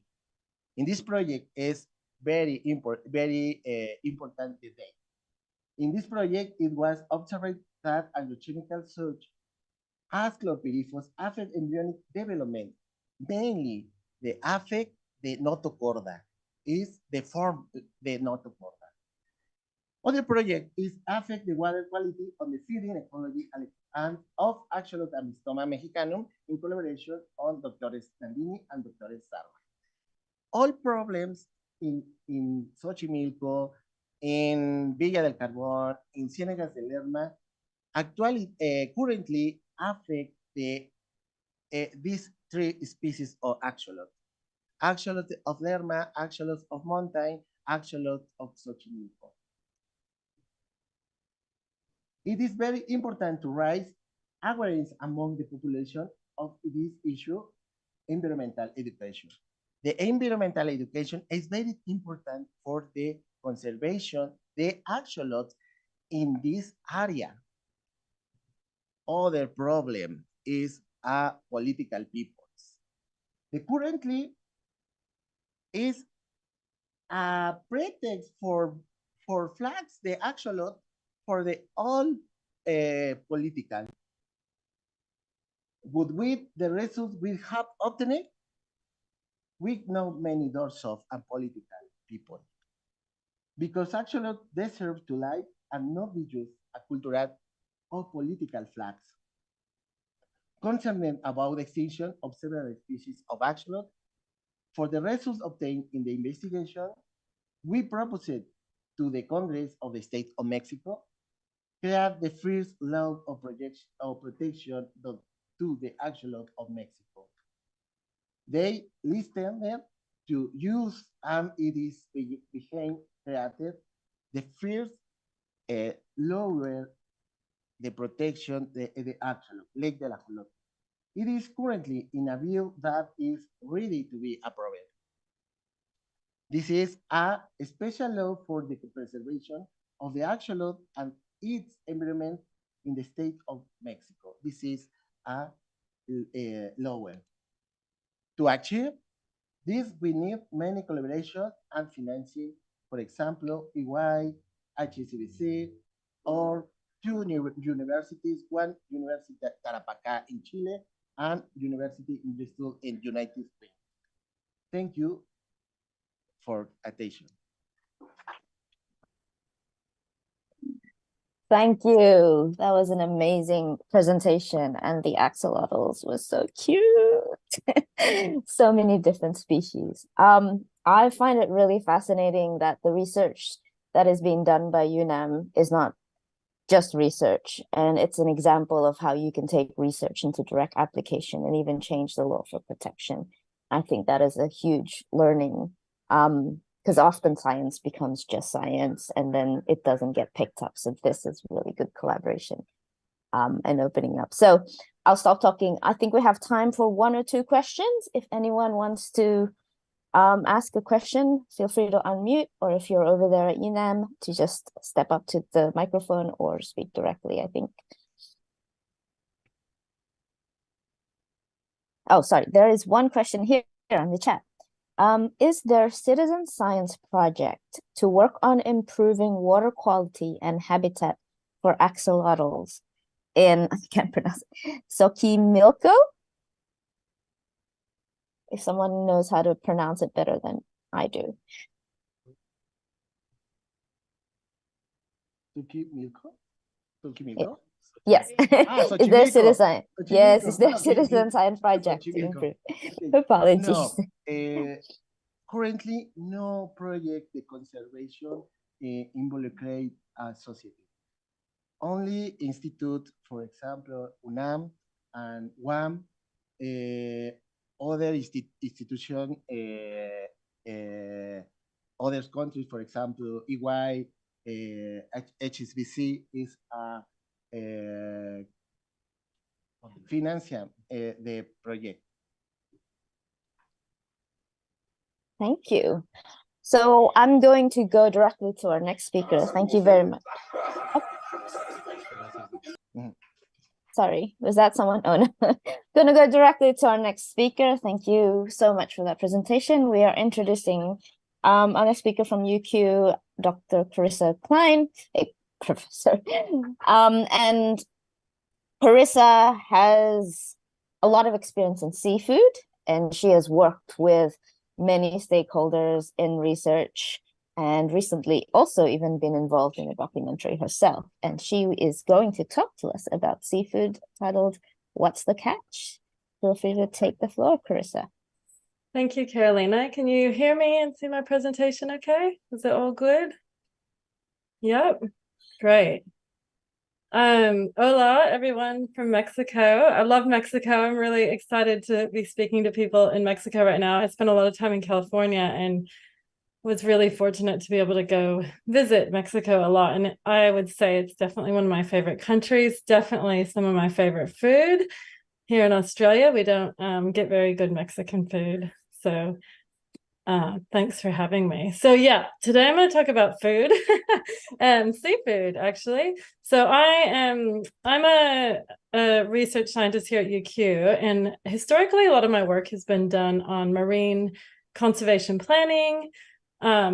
In this project is very important today. In this project, it was observed that agrochemical such as chlorpyrifos affect embryonic development, mainly the affect the notochorda, is the form the notochorda. Other project is affect the water quality on the feeding ecology and of axolotl Ambystoma mexicanum in collaboration on Dr. Nandini and Dr. Sarva. All problems in Xochimilco, in Villa del Carbón, in Ciénegas de Lerma, actually currently affect these three species of axolotl. Axolotl of Lerma, axolotl of mountain, axolotl of Xochimilco. It is very important to raise awareness among the population of this issue, environmental education. The environmental education is very important for the conservation the axolotls in this area. Other problem is political peoples. The currently is a pretext for flags the axolotl for the all political. But with the results we have obtained, we know many doors of and political people. Because axolotl deserve to live and not be just a cultural or political flags. Concerned about the extinction of several species of axolotl, for the results obtained in the investigation, we proposed to the Congress of the State of Mexico create the first law of protection to the axolotl of Mexico. They listen them to use, and it is became created the first lower the protection, the axolotl, Lake de la Ajolotl. It is currently in a bill that is ready to be approved. This is a special law for the preservation of the axolotl and its environment in the state of Mexico. This is a lower. To achieve this, we need many collaboration and financing. For example, EY, HSBC, or two universities, one university at Tarapacá in Chile and University in Bristol in United States. Thank you for attention. Thank you. That was an amazing presentation, and the axolotls was so cute. So many different species. I find it really fascinating that the research that is being done by UNAM is not just research, and it's an example of how you can take research into direct application and even change the law for protection. I think that is a huge learning, because often science becomes just science and then it doesn't get picked up. So this is really good collaboration and opening up. So I'll stop talking. I think we have time for 1 or 2 questions. If anyone wants to ask a question, feel free to unmute, or if you're over there at UNAM, to just step up to the microphone or speak directly, I think. Oh, sorry, there is one question here on the chat. Is there citizen science project to work on improving water quality and habitat for axolotls in, I can't pronounce it, Xochimilco? If someone knows how to pronounce it better than I do. Xochimilco? Yes. Is there citizen? Yes, is there citizen science project to improve? Apologies. No, currently, no project the conservation involucrate a society. Only institute, for example, UNAM and UAM, other institution, other countries, for example, EY, HSBC is financial the project. Thank you. So I'm going to go directly to our next speaker. Thank you very much. Oh. Sorry, was that someone? Oh, no. Going to go directly to our next speaker. Thank you so much for that presentation. We are introducing our next speaker from UQ, Dr. Carissa Klein, a professor. And Carissa has a lot of experience in seafood, and she has worked with many stakeholders in research, and recently also even been involved in a documentary herself. And she is going to talk to us about seafood titled, What's the Catch? Feel free to take the floor, Carissa. Thank you, Carolina. Can you hear me and see my presentation okay? Is it all good? Yep, great. Hola, everyone from Mexico. I love Mexico. I'm really excited to be speaking to people in Mexico right now. I spent a lot of time in California and was really fortunate to be able to go visit Mexico a lot. And I would say it's definitely one of my favorite countries, definitely some of my favorite food. Here in Australia, we don't get very good Mexican food. So thanks for having me. So yeah, today I'm going to talk about food and seafood, actually. So I'm a research scientist here at UQ, and historically a lot of my work has been done on marine conservation planning,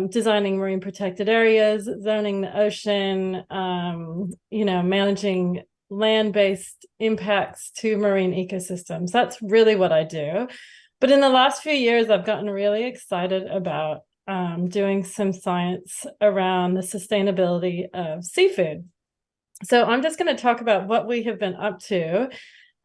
designing marine protected areas, zoning the ocean, managing land-based impacts to marine ecosystems. That's really what I do. But in the last few years, I've gotten really excited about doing some science around the sustainability of seafood. So I'm just going to talk about what we have been up to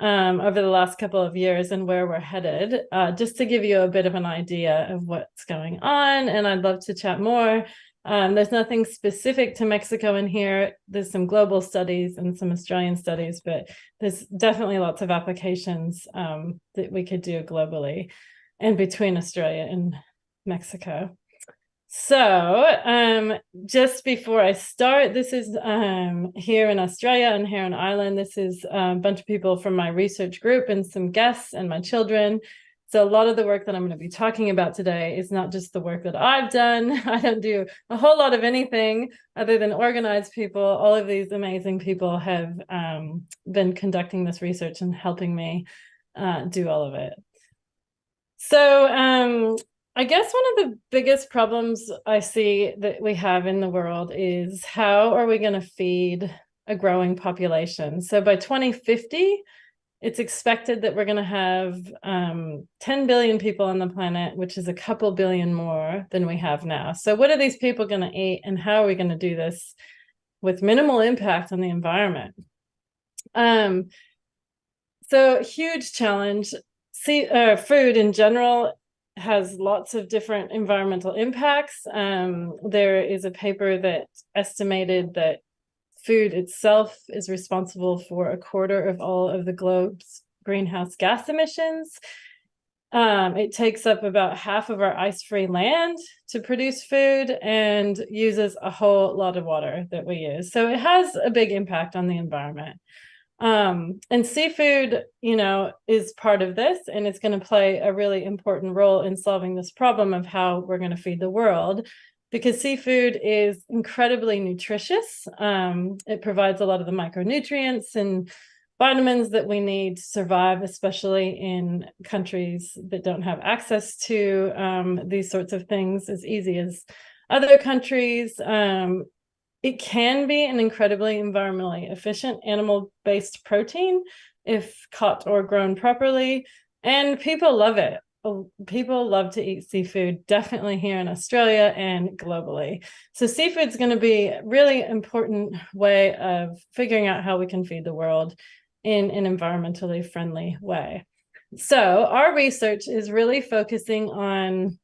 over the last couple of years and where we're headed, just to give you a bit of an idea of what's going on. And I'd love to chat more. There's nothing specific to Mexico in here. There's some global studies and some Australian studies, but there's definitely lots of applications that we could do globally. and between Australia and Mexico. So just before I start, this is here in Australia and Heron Island. This is a bunch of people from my research group and some guests and my children. So a lot of the work that I'm going to be talking about today is not just the work that I've done. I don't do a whole lot of anything other than organize people. All of these amazing people have been conducting this research and helping me do all of it. So I guess one of the biggest problems I see that we have in the world is how are we going to feed a growing population? So by 2050, it's expected that we're going to have 10 billion people on the planet, which is a couple billion more than we have now. So what are these people going to eat, and how are we going to do this with minimal impact on the environment? So huge challenge. Food in general has lots of different environmental impacts. There is a paper that estimated that food itself is responsible for 1/4 of all of the globe's greenhouse gas emissions. It takes up about half of our ice-free land to produce food and uses a whole lot of water that we use. So it has a big impact on the environment. And seafood, is part of this, and it's going to play a really important role in solving this problem of how we're going to feed the world, because seafood is incredibly nutritious. It provides a lot of the micronutrients and vitamins that we need to survive, especially in countries that don't have access to these sorts of things as easy as other countries. It can be an incredibly environmentally efficient animal-based protein if caught or grown properly, and people love it. People love to eat seafood, definitely here in Australia and globally. So seafood's going to be a really important way of figuring out how we can feed the world in an environmentally friendly way. So our research is really focusing on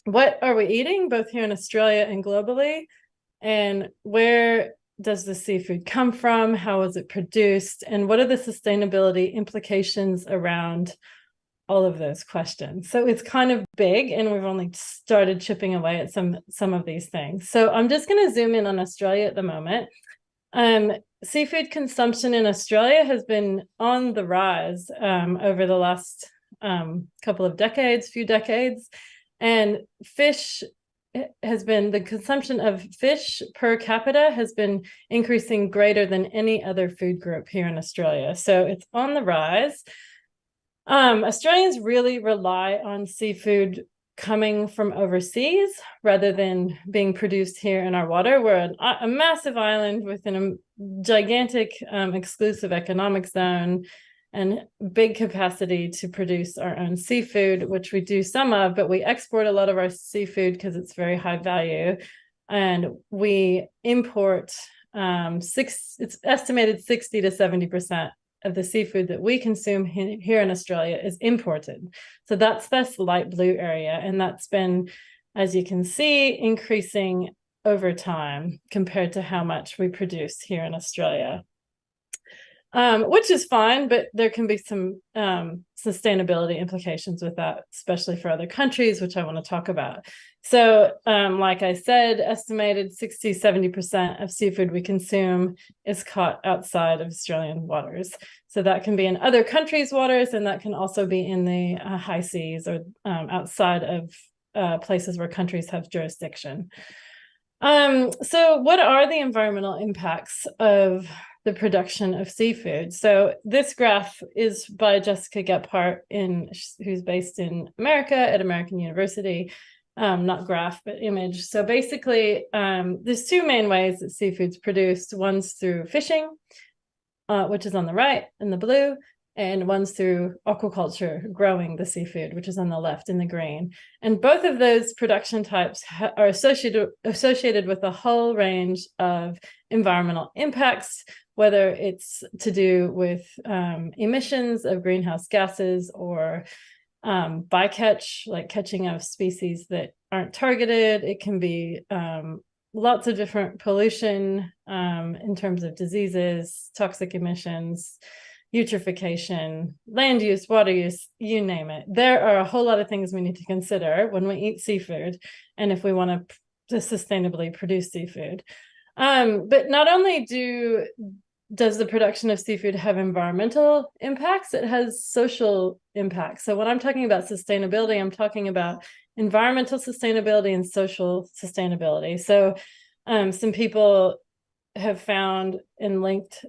what are we eating, both here in Australia and globally, and where does the seafood come from, how is it produced, and what are the sustainability implications around all of those questions. So it's kind of big, and we've only started chipping away at some of these things. So I'm just going to zoom in on Australia at the moment. Seafood consumption in Australia has been on the rise over the last few decades, and the consumption of fish per capita has been increasing greater than any other food group here in Australia. So it's on the rise. Australians really rely on seafood coming from overseas rather than being produced here in our water. We're a massive island within a gigantic exclusive economic zone and big capacity to produce our own seafood, which we do some of, but we export a lot of our seafood because it's very high value. And we import, it's estimated 60 to 70% of the seafood that we consume here in Australia is imported. So that's this light blue area. And that's been, as you can see, increasing over time compared to how much we produce here in Australia. Which is fine, but there can be some sustainability implications with that, especially for other countries, which I want to talk about. So like I said, estimated 60-70% of seafood we consume is caught outside of Australian waters. So that can be in other countries' waters, and that can also be in the high seas or outside of places where countries have jurisdiction. So what are the environmental impacts of the production of seafood? So this graph is by Jessica Gephardt, who's based in America at American University. Not graph, but image. So basically, there's two main ways that seafood's produced. One's through fishing, which is on the right in the blue, and one's through aquaculture, growing the seafood, which is on the left in the green. And both of those production types are associated with a whole range of environmental impacts, whether it's to do with emissions of greenhouse gases or bycatch, like catching of species that aren't targeted. It can be lots of different pollution in terms of diseases, toxic emissions, eutrophication, land use, water use, you name it. There are a whole lot of things we need to consider when we eat seafood and if we want to sustainably produce seafood. But not only does the production of seafood have environmental impacts, it has social impacts. So when I'm talking about sustainability, I'm talking about environmental sustainability and social sustainability. So some people have found and linked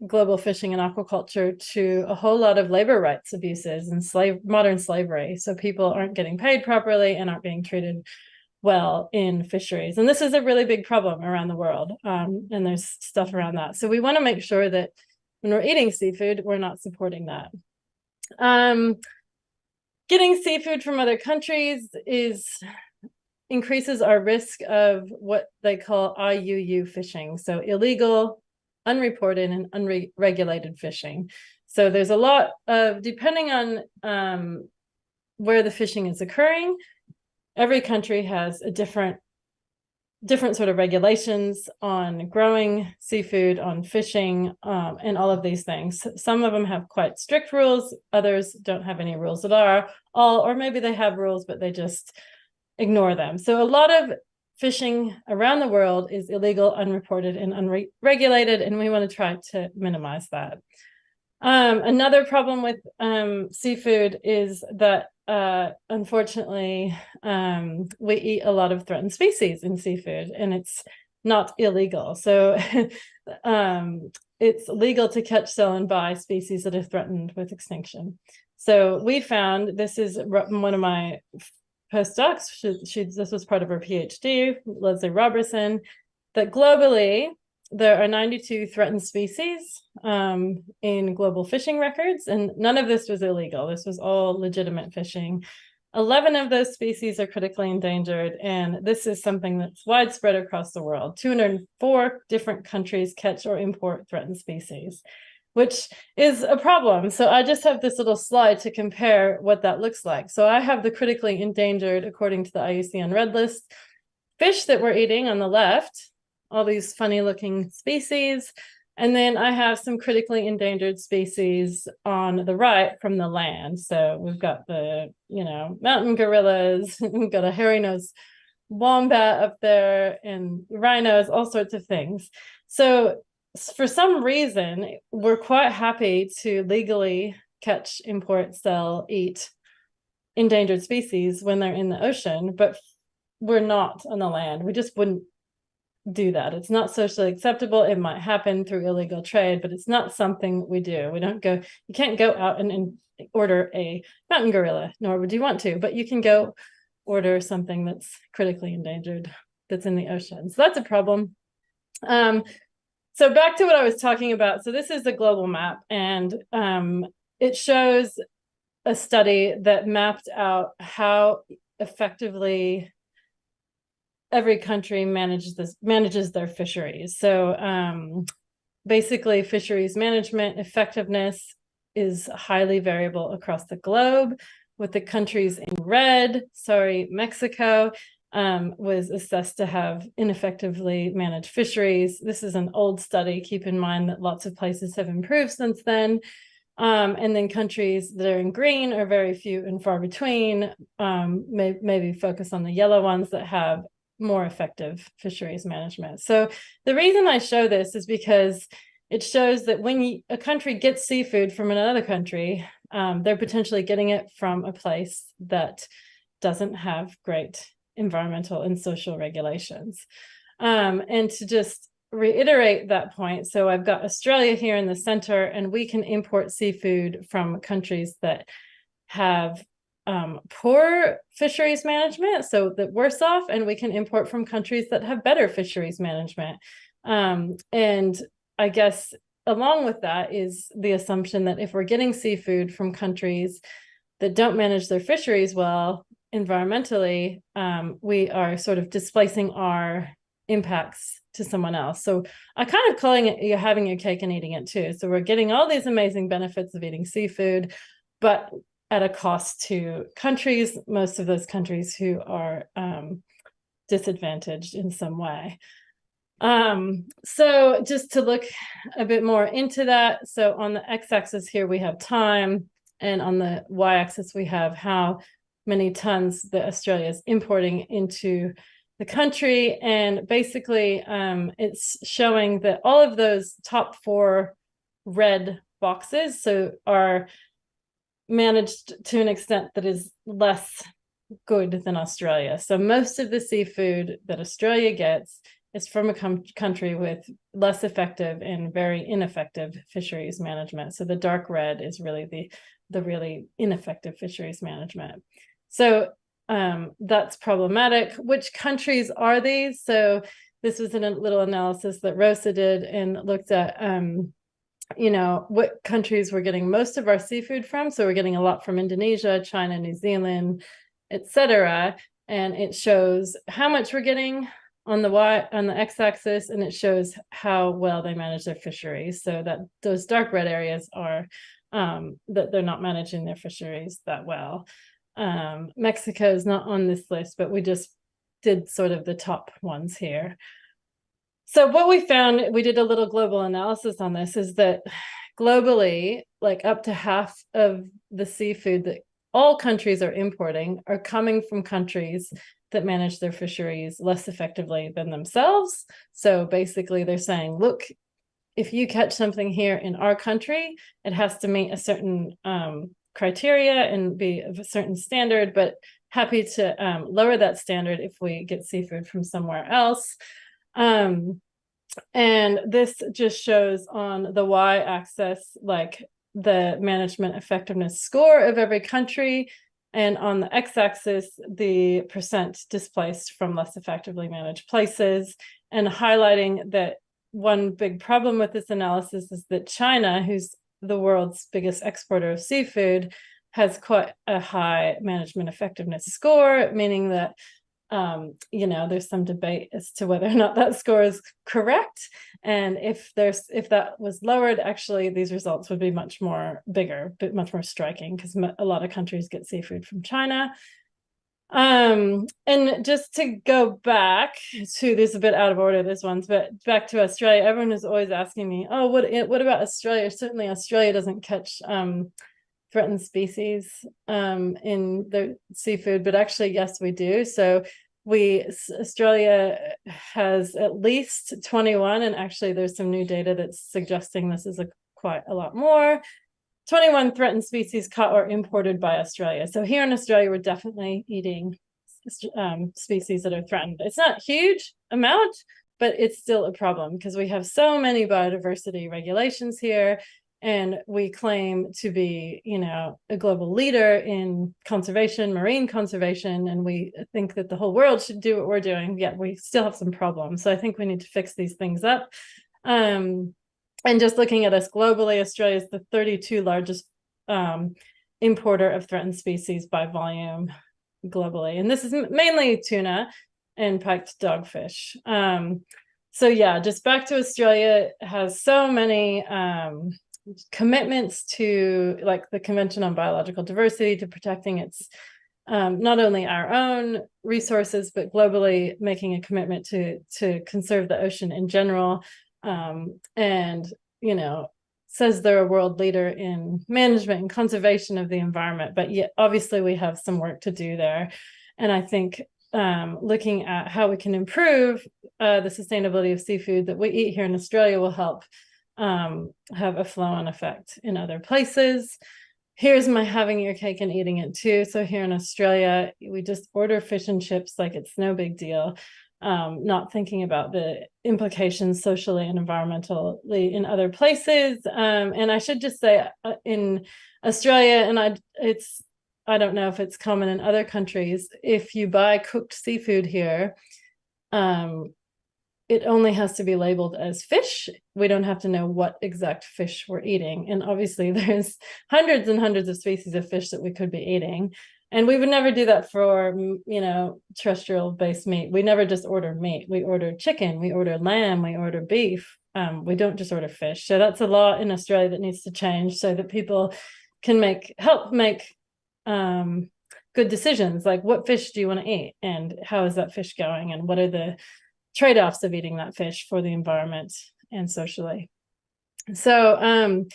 global fishing and aquaculture to a whole lot of labor rights abuses and modern slavery. So people aren't getting paid properly and aren't being treated well in fisheries. And this is a really big problem around the world. And there's stuff around that. So we want to make sure that when we're eating seafood, we're not supporting that. Getting seafood from other countries increases our risk of what they call IUU fishing. So illegal, unreported, and unregulated fishing. So there's a lot of, depending on where the fishing is occurring, every country has a different sort of regulations on growing seafood, on fishing, and all of these things. Some of them have quite strict rules, others don't have any rules at all, or maybe they have rules, but they just ignore them. So a lot of fishing around the world is illegal, unreported, and unregulated, and we want to try to minimize that. Another problem with seafood is that unfortunately, we eat a lot of threatened species in seafood, and it's not illegal. So it's legal to catch, sell, and buy species that are threatened with extinction. So we found, this is one of my postdocs, this was part of her PhD, Leslie Robertson, that globally there are 92 threatened species in global fishing records, and none of this was illegal. This was all legitimate fishing. 11 of those species are critically endangered, and this is something that's widespread across the world. 204 different countries catch or import threatened species, which is a problem. So I just have this little slide to compare what that looks like. So I have the critically endangered, according to the IUCN Red List, fish that we're eating on the left, all these funny looking species. And then I have some critically endangered species on the right from the land. So we've got the, mountain gorillas, we've got a hairy-nosed wombat up there, and rhinos, all sorts of things. So for some reason, we're quite happy to legally catch, import, sell, eat endangered species when they're in the ocean, but we're not on the land. We just wouldn't do that. It's not socially acceptable. It might happen through illegal trade, but it's not something we do. You can't go out and order a mountain gorilla, nor would you want to, but you can go order something that's critically endangered that's in the ocean. So that's a problem. So back to what I was talking about. So this is the global map, and it shows a study that mapped out how effectively every country manages their fisheries. So basically, fisheries management effectiveness is highly variable across the globe, with the countries in red. Mexico was assessed to have ineffectively managed fisheries. This is an old study. Keep in mind that lots of places have improved since then. And then countries that are in green are very few and far between. Maybe focus on the yellow ones that have more effective fisheries management. So the reason I show this is because it shows that when a country gets seafood from another country, they're potentially getting it from a place that doesn't have great environmental and social regulations. And to just reiterate that point, so I've got Australia here in the center, and we can import seafood from countries that have poor fisheries management, so that worse off, and we can import from countries that have better fisheries management. And I guess along with that is the assumption that if we're getting seafood from countries that don't manage their fisheries well environmentally, we are sort of displacing our impacts to someone else. So I kind of calling it you're having your cake and eating it too. So we're getting all these amazing benefits of eating seafood, but at a cost to countries, most of those countries who are disadvantaged in some way. So just to look a bit more into that, so on the x-axis here we have time, and on the y-axis we have how many tons that Australia is importing into the country. And basically it's showing that all of those top 4 red boxes are managed to an extent that is less good than Australia. So most of the seafood that Australia gets is from a country with less effective and very ineffective fisheries management. So the dark red is really the really ineffective fisheries management. So that's problematic. Which countries are these? So this was in a little analysis that Rosa did and looked at, what countries we're getting most of our seafood from. So we're getting a lot from Indonesia, China, New Zealand, etc. And it shows how much we're getting on the x-axis, and it shows how well they manage their fisheries. So that those dark red areas are that they're not managing their fisheries that well. Mexico is not on this list, but we just did sort of the top ones here. So what we found, we did a little global analysis on this, is that globally, like up to half of the seafood that all countries are importing are coming from countries that manage their fisheries less effectively than themselves. So basically they're saying, look, if you catch something here in our country, it has to meet a certain criteria and be of a certain standard, but happy to lower that standard if we get seafood from somewhere else. And this just shows on the y-axis like the management effectiveness score of every country, and on the x-axis the percent displaced from less effectively managed places, and highlighting that one big problem with this analysis is that China, who's the world's biggest exporter of seafood, has quite a high management effectiveness score, meaning that there's some debate as to whether or not that score is correct. And if that was lowered, actually these results would be much more bigger, but much more striking, because a lot of countries get seafood from China. And just to go back to this, a bit out of order, this one's, but back to Australia, everyone is always asking me, oh, what about Australia? Certainly Australia doesn't catch threatened species in the seafood, but actually, yes, we do. So Australia has at least 21, and actually there's some new data that's suggesting this is quite a lot more. 21 threatened species caught or imported by Australia. So here in Australia, we're definitely eating species that are threatened. It's not a huge amount, but it's still a problem because we have so many biodiversity regulations here, and we claim to be, a global leader in conservation, marine conservation, and we think that the whole world should do what we're doing, yet we still have some problems. So I think we need to fix these things up. And just looking at us globally, Australia is the 32 largest importer of threatened species by volume globally. And this is mainly tuna and piked dogfish. So yeah, just back to Australia, it has so many commitments to, like, the Convention on Biological Diversity, to protecting its not only our own resources, but globally making a commitment to conserve the ocean in general. And says they're a world leader in management and conservation of the environment, but yet obviously we have some work to do there. And I think looking at how we can improve the sustainability of seafood that we eat here in Australia will help have a flow-on effect in other places. Here's my having your cake and eating it too. So here in Australia, we just order fish and chips like it's no big deal. Not thinking about the implications socially and environmentally in other places. And I should just say in Australia, and I don't know if it's common in other countries, if you buy cooked seafood here, it only has to be labeled as fish. We don't have to know what exact fish we're eating. And obviously there's hundreds and hundreds of species of fish that we could be eating. And we would never do that for, terrestrial-based meat. We never just order meat. We order chicken, we order lamb, we order beef. We don't just order fish. So that's a law in Australia that needs to change so that people can help make good decisions, like what fish do you want to eat and how is that fish going and what are the trade-offs of eating that fish for the environment and socially. So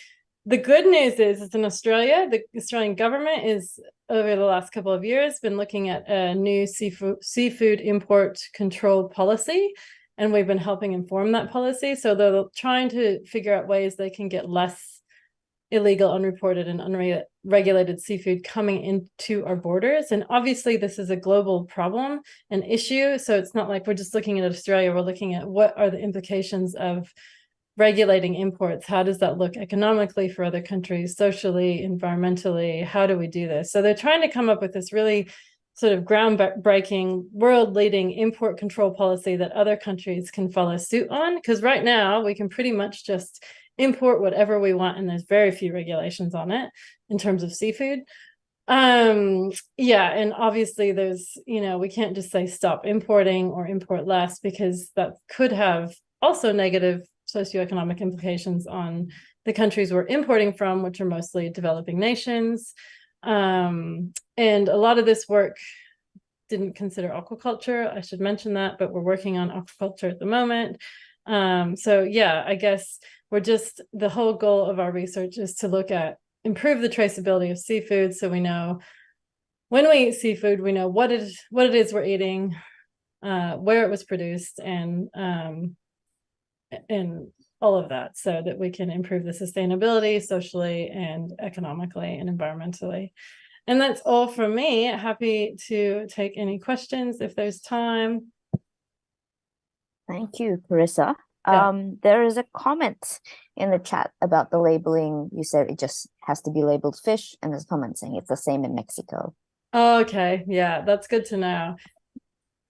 the good news is in Australia, the Australian government is, over the last couple of years, been looking at a new seafood import control policy, and we've been helping inform that policy. So they're trying to figure out ways they can get less illegal, unreported, and unregulated seafood coming into our borders. And obviously, this is a global problem, an issue. So it's not like we're just looking at Australia, we're looking at what are the implications of regulating imports. How does that look economically for other countries, socially, environmentally? How do we do this? So they're trying to come up with this really sort of groundbreaking, world-leading import control policy that other countries can follow suit on. Because right now, we can pretty much just import whatever we want, and there's very few regulations on it in terms of seafood. Yeah, and obviously there's, we can't just say stop importing or import less, because that could have also negative socioeconomic implications on the countries we're importing from, which are mostly developing nations. And a lot of this work didn't consider aquaculture. I should mention that, but we're working on aquaculture at the moment. So yeah, I guess the whole goal of our research is to improve the traceability of seafood. So we know when we eat seafood, we know what it is we're eating, where it was produced, and all of that, so that we can improve the sustainability socially and economically and environmentally. And that's all from me. Happy to take any questions if there's time. Thank you, Carissa. Yeah. There is a comment in the chat about the labeling. You said it just has to be labeled fish, and there's a comment saying it's the same in Mexico. Oh, okay. Yeah, that's good to know.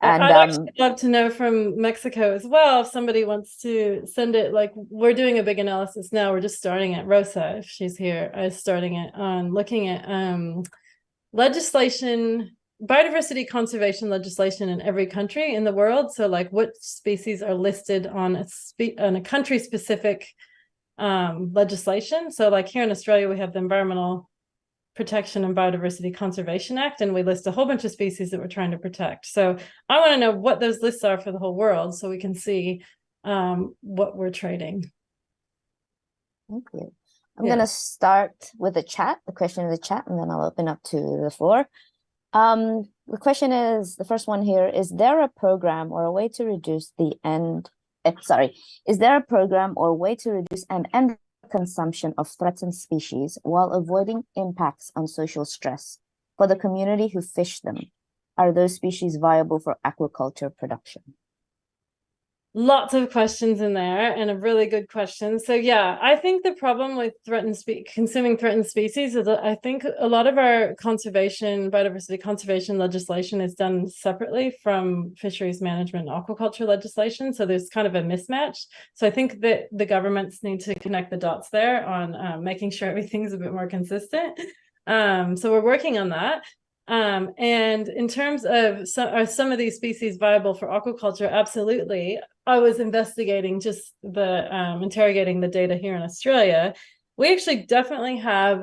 And I'd actually love to know from Mexico as well, if somebody wants to send it. Like, we're doing a big analysis now. We're just starting it. Rosa, if she's here, is starting it on looking at legislation, biodiversity conservation legislation in every country in the world. So like what species are listed on a country specific legislation. So like here in Australia, we have the Environmental Protection and Biodiversity Conservation Act, and we list a whole bunch of species that we're trying to protect. So I want to know what those lists are for the whole world, so we can see what we're trading. Thank you. I'm going to start with the question in the chat, and then I'll open up to the floor. The question is, the first one here, is there a program or a way to reduce is there a program or way to reduce and end consumption of threatened species while avoiding impacts on social stress for the community who fish them? Are those species viable for aquaculture production? Lots of questions in there, and a really good question. So yeah, I think the problem with consuming threatened species is that I think a lot of our biodiversity conservation legislation is done separately from fisheries management and aquaculture legislation. So there's kind of a mismatch. So I think that the governments need to connect the dots there on making sure everything's a bit more consistent. So we're working on that. And in terms of are some of these species viable for aquaculture? Absolutely. I was investigating just interrogating the data here in Australia. We actually definitely have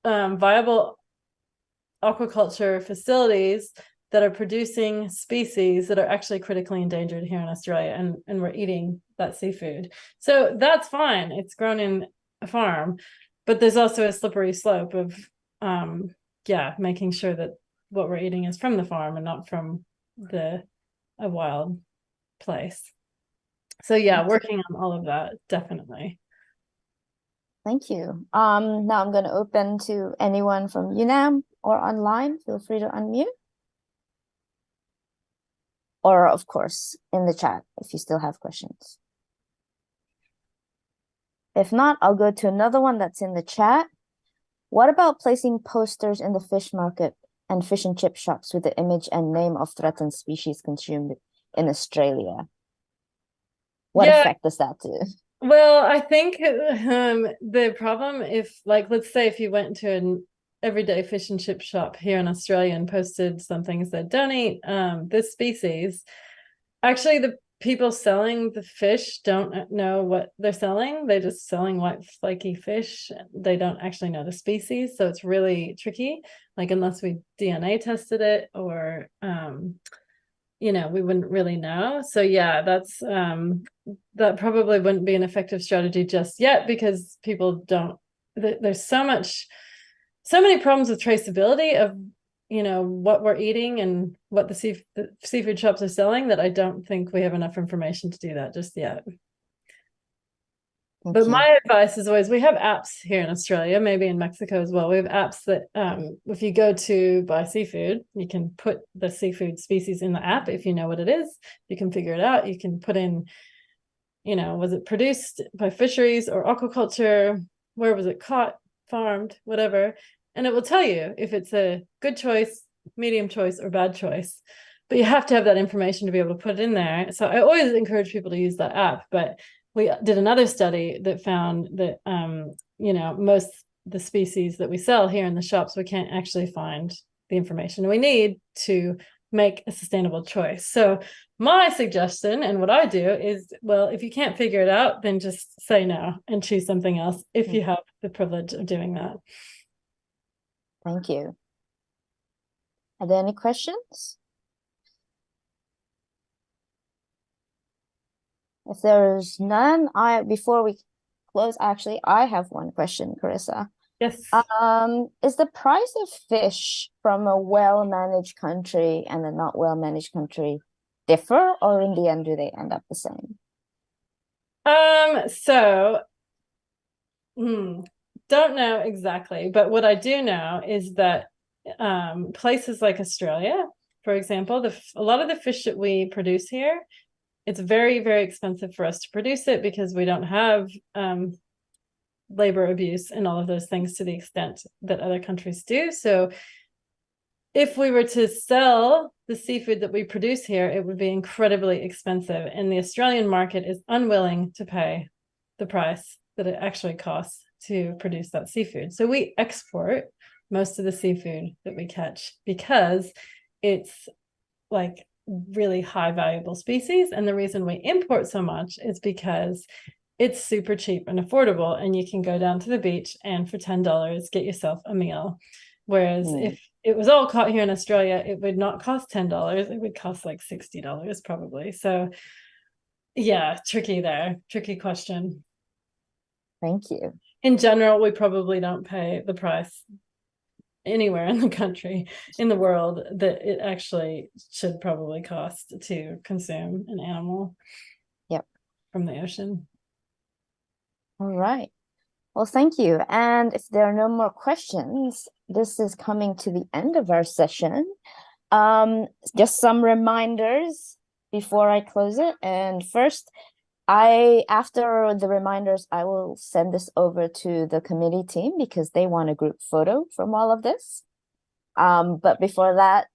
viable aquaculture facilities that are producing species that are actually critically endangered here in Australia, and we're eating that seafood. So that's fine. It's grown in a farm, but there's also a slippery slope of making sure that what we're eating is from the farm and not from a wild place. So yeah, working on all of that, definitely. Thank you. Now I'm going to open to anyone from UNAM or online. Feel free to unmute. Or of course, in the chat, if you still have questions. If not, I'll go to another one that's in the chat. What about placing posters in the fish market and fish and chip shops with the image and name of threatened species consumed in Australia? What effect does that do? Well, I think the problem, let's say if you went to an everyday fish and chip shop here in Australia and posted something and said, don't eat this species, actually the people selling the fish don't know what they're selling. They're just selling white flaky fish. They don't actually know the species. So it's really tricky, unless we DNA tested it or you know, we wouldn't really know. So yeah, that's that probably wouldn't be an effective strategy just yet, because people don't, there's so many problems with traceability of, you know, what we're eating and what the seafood shops are selling, that I don't think we have enough information to do that just yet. But my advice is always, we have apps here in Australia, maybe in Mexico as well. We have apps that if you go to buy seafood, you can put the seafood species in the app. If you know what it is, you can figure it out. You can put in, you know, was it produced by fisheries or aquaculture? Where was it caught, farmed, whatever? And it will tell you if it's a good choice, medium choice, or bad choice. But you have to have that information to be able to put it in there. So I always encourage people to use that app. But we did another study that found that, you know, most the species that we sell here in the shops, we can't actually find the information we need to make a sustainable choice. So my suggestion, and what I do is, well, if you can't figure it out, then just say no and choose something else if you have the privilege of doing that. Thank you. Are there any questions? If there's none, before we close, actually, I have one question, Carissa. Yes. Is the price of fish from a well-managed country and a not well-managed country differ, or in the end, do they end up the same? Don't know exactly, but what I do know is that places like Australia, for example, a lot of the fish that we produce here, it's very, very expensive for us to produce it because we don't have labor abuse and all of those things to the extent that other countries do. So if we were to sell the seafood that we produce here, it would be incredibly expensive. And the Australian market is unwilling to pay the price that it actually costs to produce that seafood. So we export most of the seafood that we catch because it's like really high valuable species. And the reason we import so much is because it's super cheap and affordable, and you can go down to the beach and for $10 get yourself a meal. Whereas if it was all caught here in Australia, it would not cost $10. It would cost like $60 probably. So yeah, tricky question. Thank you. In general, we probably don't pay the price anywhere in the country, in the world, that it actually should probably cost to consume an animal from the ocean. All right. Well, thank you. And if there are no more questions, this is coming to the end of our session. Just some reminders before I close it. And first, after the reminders, I will send this over to the committee team because they want a group photo from all of this. But before that,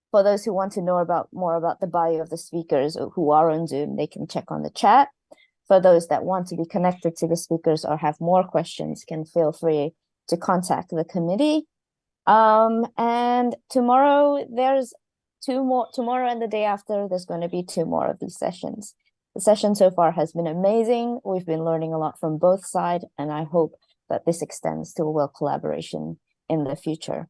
for those who want to know more about the bio of the speakers who are on Zoom, they can check on the chat. For those that want to be connected to the speakers or have more questions, can feel free to contact the committee. And tomorrow, there's tomorrow and the day after, there's going to be 2 more of these sessions. The session so far has been amazing. We've been learning a lot from both sides, and I hope that this extends to a well collaboration in the future.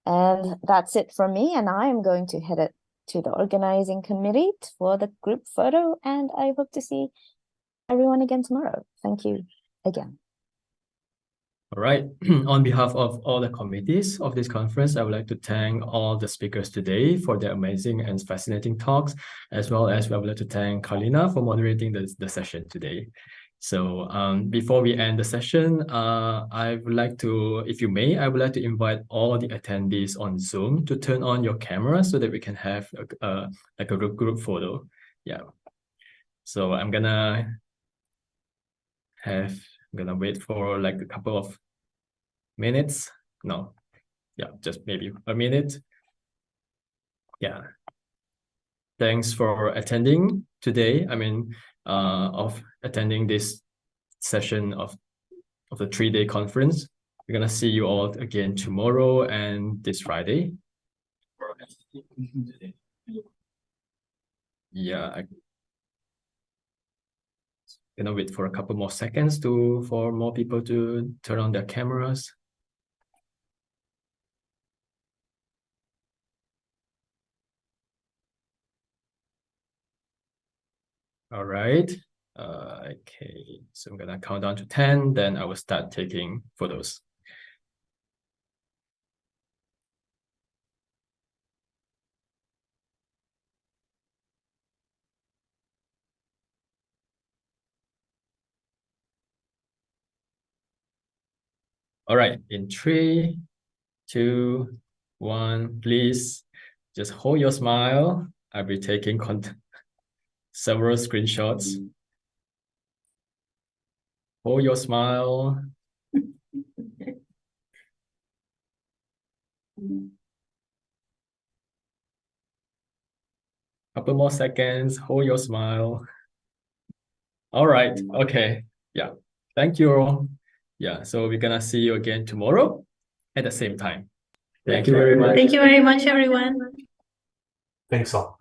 And that's it from me, and I am going to head it to the organizing committee for the group photo, and I hope to see everyone again tomorrow. Thank you again. All right. On behalf of all the committees of this conference, I would like to thank all the speakers today for their amazing and fascinating talks, as well as I would like to thank Carolina for moderating the session today. So before we end the session, I would like to, if you may, I would like to invite all the attendees on Zoom to turn on your camera so that we can have like a group photo. Yeah. So I'm gonna wait for like a couple of minutes. No, yeah, just maybe a minute. Yeah. Thanks for attending today. Of attending this session of the 3-day conference. We're gonna see you all again tomorrow and this Friday. Yeah, I'm gonna wait for a couple more seconds for more people to turn on their cameras. All right. Okay, so I'm gonna count down to 10, then I will start taking photos. All right, in 3, 2, 1, please just hold your smile. I'll be taking several screenshots. Hold your smile. Couple more seconds. Hold your smile. All right. Okay. Yeah. Thank you. Yeah. So we're gonna see you again tomorrow at the same time. Thank you very much. Thank you very much, everyone. Thanks all.